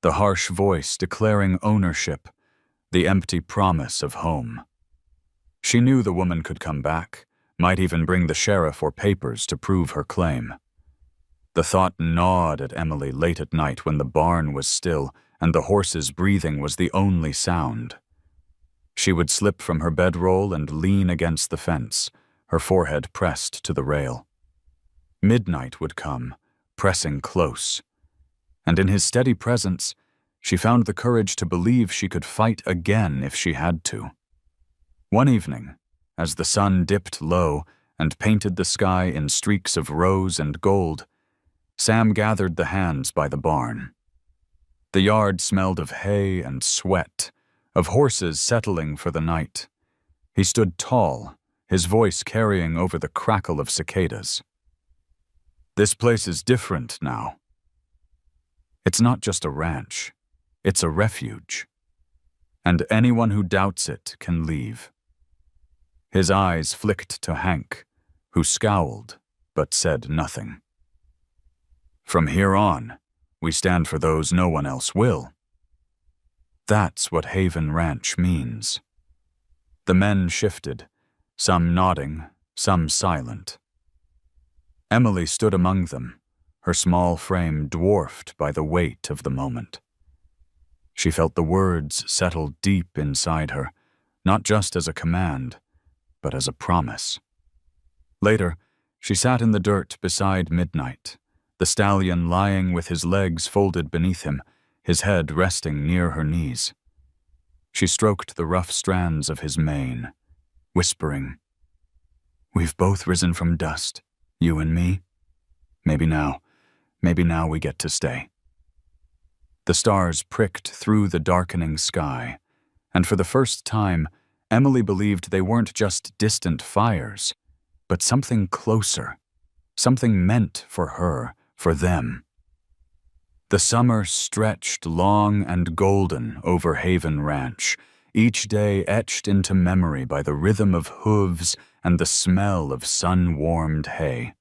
The harsh voice declaring ownership, the empty promise of home. She knew the woman could come back, might even bring the sheriff or papers to prove her claim. The thought gnawed at Emily late at night when the barn was still and the horse's breathing was the only sound. She would slip from her bedroll and lean against the fence, her forehead pressed to the rail. Midnight would come, pressing close, and in his steady presence, she found the courage to believe she could fight again if she had to. One evening, as the sun dipped low and painted the sky in streaks of rose and gold, Sam gathered the hands by the barn. The yard smelled of hay and sweat, of horses settling for the night. He stood tall, his voice carrying over the crackle of cicadas. "This place is different now. It's not just a ranch, it's a refuge. And anyone who doubts it can leave." His eyes flicked to Hank, who scowled but said nothing. "From here on, we stand for those no one else will." That's what Haven Ranch means. The men shifted, some nodding, some silent. Emily stood among them, her small frame dwarfed by the weight of the moment. She felt the words settle deep inside her, not just as a command, but as a promise. Later, she sat in the dirt beside Midnight, the stallion lying with his legs folded beneath him, his head resting near her knees. She stroked the rough strands of his mane, whispering, "We've both risen from dust, you and me. Maybe now we get to stay." The stars pricked through the darkening sky, and for the first time, Emily believed they weren't just distant fires, but something closer, something meant for her, for them. The summer stretched long and golden over Haven Ranch, each day etched into memory by the rhythm of hooves and the smell of sun-warmed hay.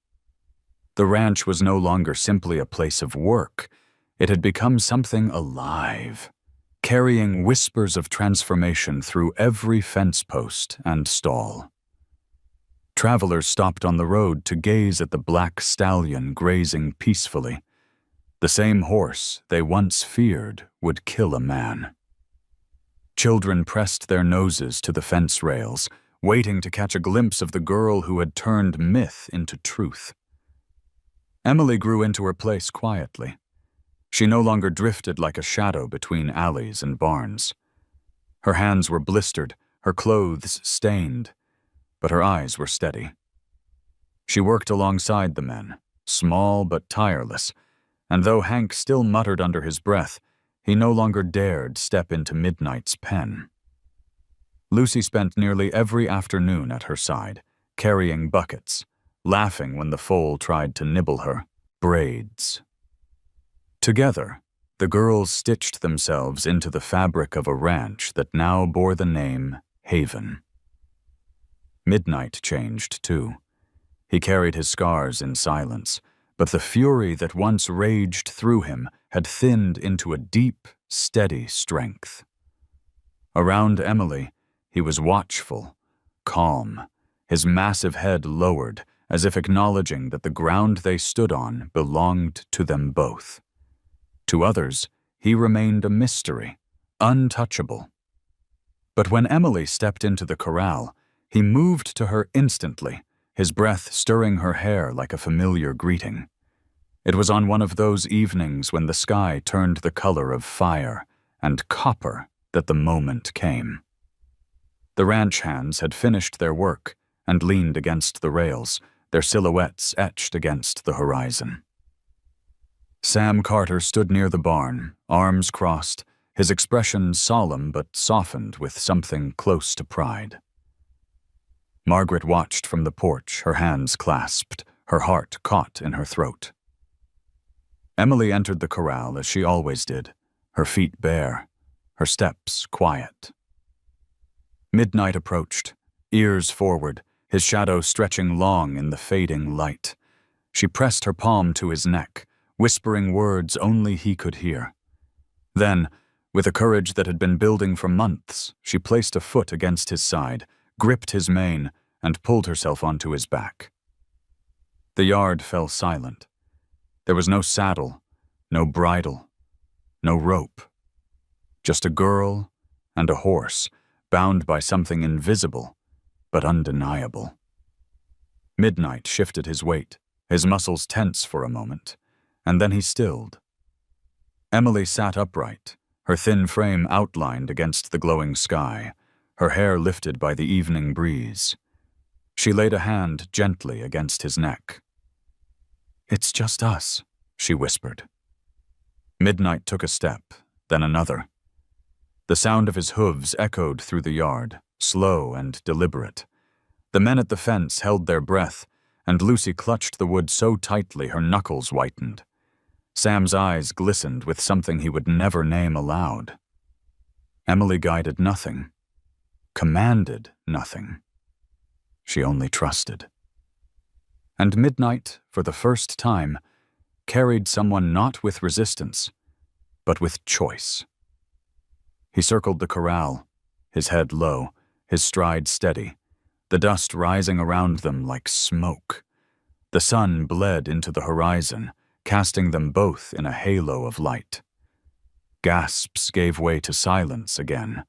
The ranch was no longer simply a place of work. It had become something alive, carrying whispers of transformation through every fence post and stall. Travelers stopped on the road to gaze at the black stallion grazing peacefully, the same horse they once feared would kill a man. Children pressed their noses to the fence rails, waiting to catch a glimpse of the girl who had turned myth into truth. Emily grew into her place quietly. She no longer drifted like a shadow between alleys and barns. Her hands were blistered, her clothes stained, but her eyes were steady. She worked alongside the men, small but tireless, and though Hank still muttered under his breath, he no longer dared step into Midnight's pen. Lucy spent nearly every afternoon at her side, carrying buckets, laughing when the foal tried to nibble her braids. Together, the girls stitched themselves into the fabric of a ranch that now bore the name Haven. Midnight changed, too. He carried his scars in silence, but the fury that once raged through him had thinned into a deep, steady strength. Around Emily, he was watchful, calm, his massive head lowered, as if acknowledging that the ground they stood on belonged to them both. To others, he remained a mystery, untouchable. But when Emily stepped into the corral, he moved to her instantly, his breath stirring her hair like a familiar greeting. It was on one of those evenings when the sky turned the color of fire and copper that the moment came. The ranch hands had finished their work and leaned against the rails, their silhouettes etched against the horizon. Sam Carter stood near the barn, arms crossed, his expression solemn but softened with something close to pride. Margaret watched from the porch, her hands clasped, her heart caught in her throat. Emily entered the corral as she always did, her feet bare, her steps quiet. Midnight approached, ears forward, his shadow stretching long in the fading light. She pressed her palm to his neck, whispering words only he could hear. Then, with a courage that had been building for months, she placed a foot against his side, gripped his mane, and pulled herself onto his back. The yard fell silent. There was no saddle, no bridle, no rope. Just a girl and a horse, bound by something invisible but undeniable. Midnight shifted his weight, his muscles tense for a moment, and then he stilled. Emily sat upright, her thin frame outlined against the glowing sky, her hair lifted by the evening breeze. She laid a hand gently against his neck. "It's just us," she whispered. Midnight took a step, then another. The sound of his hooves echoed through the yard, slow and deliberate. The men at the fence held their breath, and Lucy clutched the wood so tightly her knuckles whitened. Sam's eyes glistened with something he would never name aloud. Emily guided nothing, commanded nothing. She only trusted. And Midnight, for the first time, carried someone not with resistance, but with choice. He circled the corral, his head low, his stride steady, the dust rising around them like smoke. The sun bled into the horizon, casting them both in a halo of light. Gasps gave way to silence again,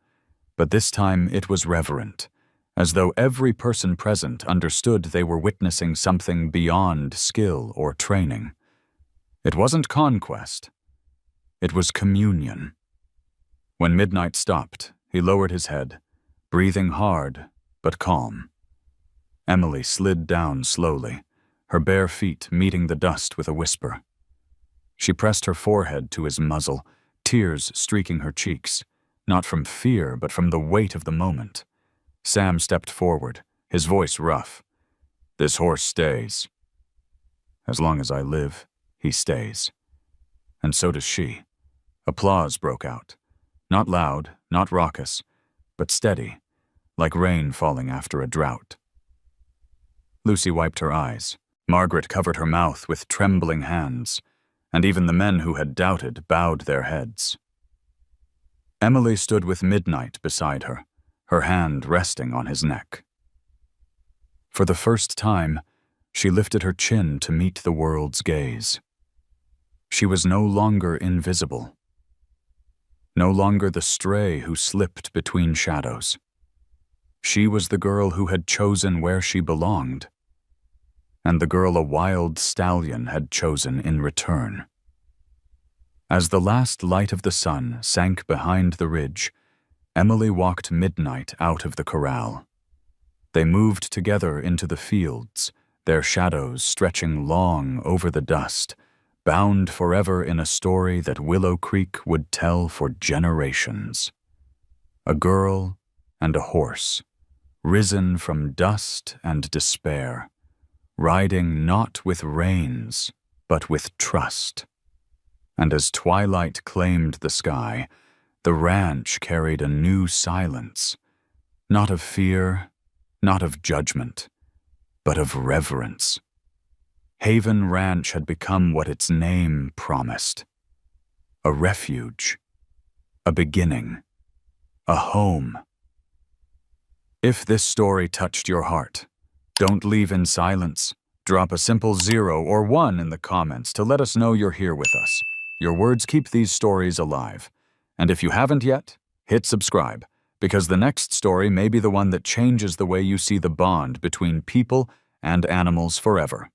but this time it was reverent, as though every person present understood they were witnessing something beyond skill or training. It wasn't conquest. It was communion. When Midnight stopped, he lowered his head, breathing hard but calm. Emily slid down slowly, her bare feet meeting the dust with a whisper. She pressed her forehead to his muzzle, tears streaking her cheeks, not from fear but from the weight of the moment. Sam stepped forward, his voice rough. "This horse stays. As long as I live, he stays." And so does she. Applause broke out. Not loud, not raucous, but steady, like rain falling after a drought. Lucy wiped her eyes. Margaret covered her mouth with trembling hands, and even the men who had doubted bowed their heads. Emily stood with Midnight beside her, her hand resting on his neck. For the first time, she lifted her chin to meet the world's gaze. She was no longer invisible. No longer the stray who slipped between shadows. She was the girl who had chosen where she belonged, and the girl a wild stallion had chosen in return. As the last light of the sun sank behind the ridge, Emily walked Midnight out of the corral. They moved together into the fields, their shadows stretching long over the dust, bound forever in a story that Willow Creek would tell for generations. A girl and a horse, risen from dust and despair, riding not with reins, but with trust. And as twilight claimed the sky, the ranch carried a new silence, not of fear, not of judgment, but of reverence. Haven Ranch had become what its name promised: a refuge, a beginning, a home. If this story touched your heart, don't leave in silence. Drop a simple 0 or 1 in the comments to let us know you're here with us. Your words keep these stories alive. And if you haven't yet, hit subscribe, because the next story may be the one that changes the way you see the bond between people and animals forever.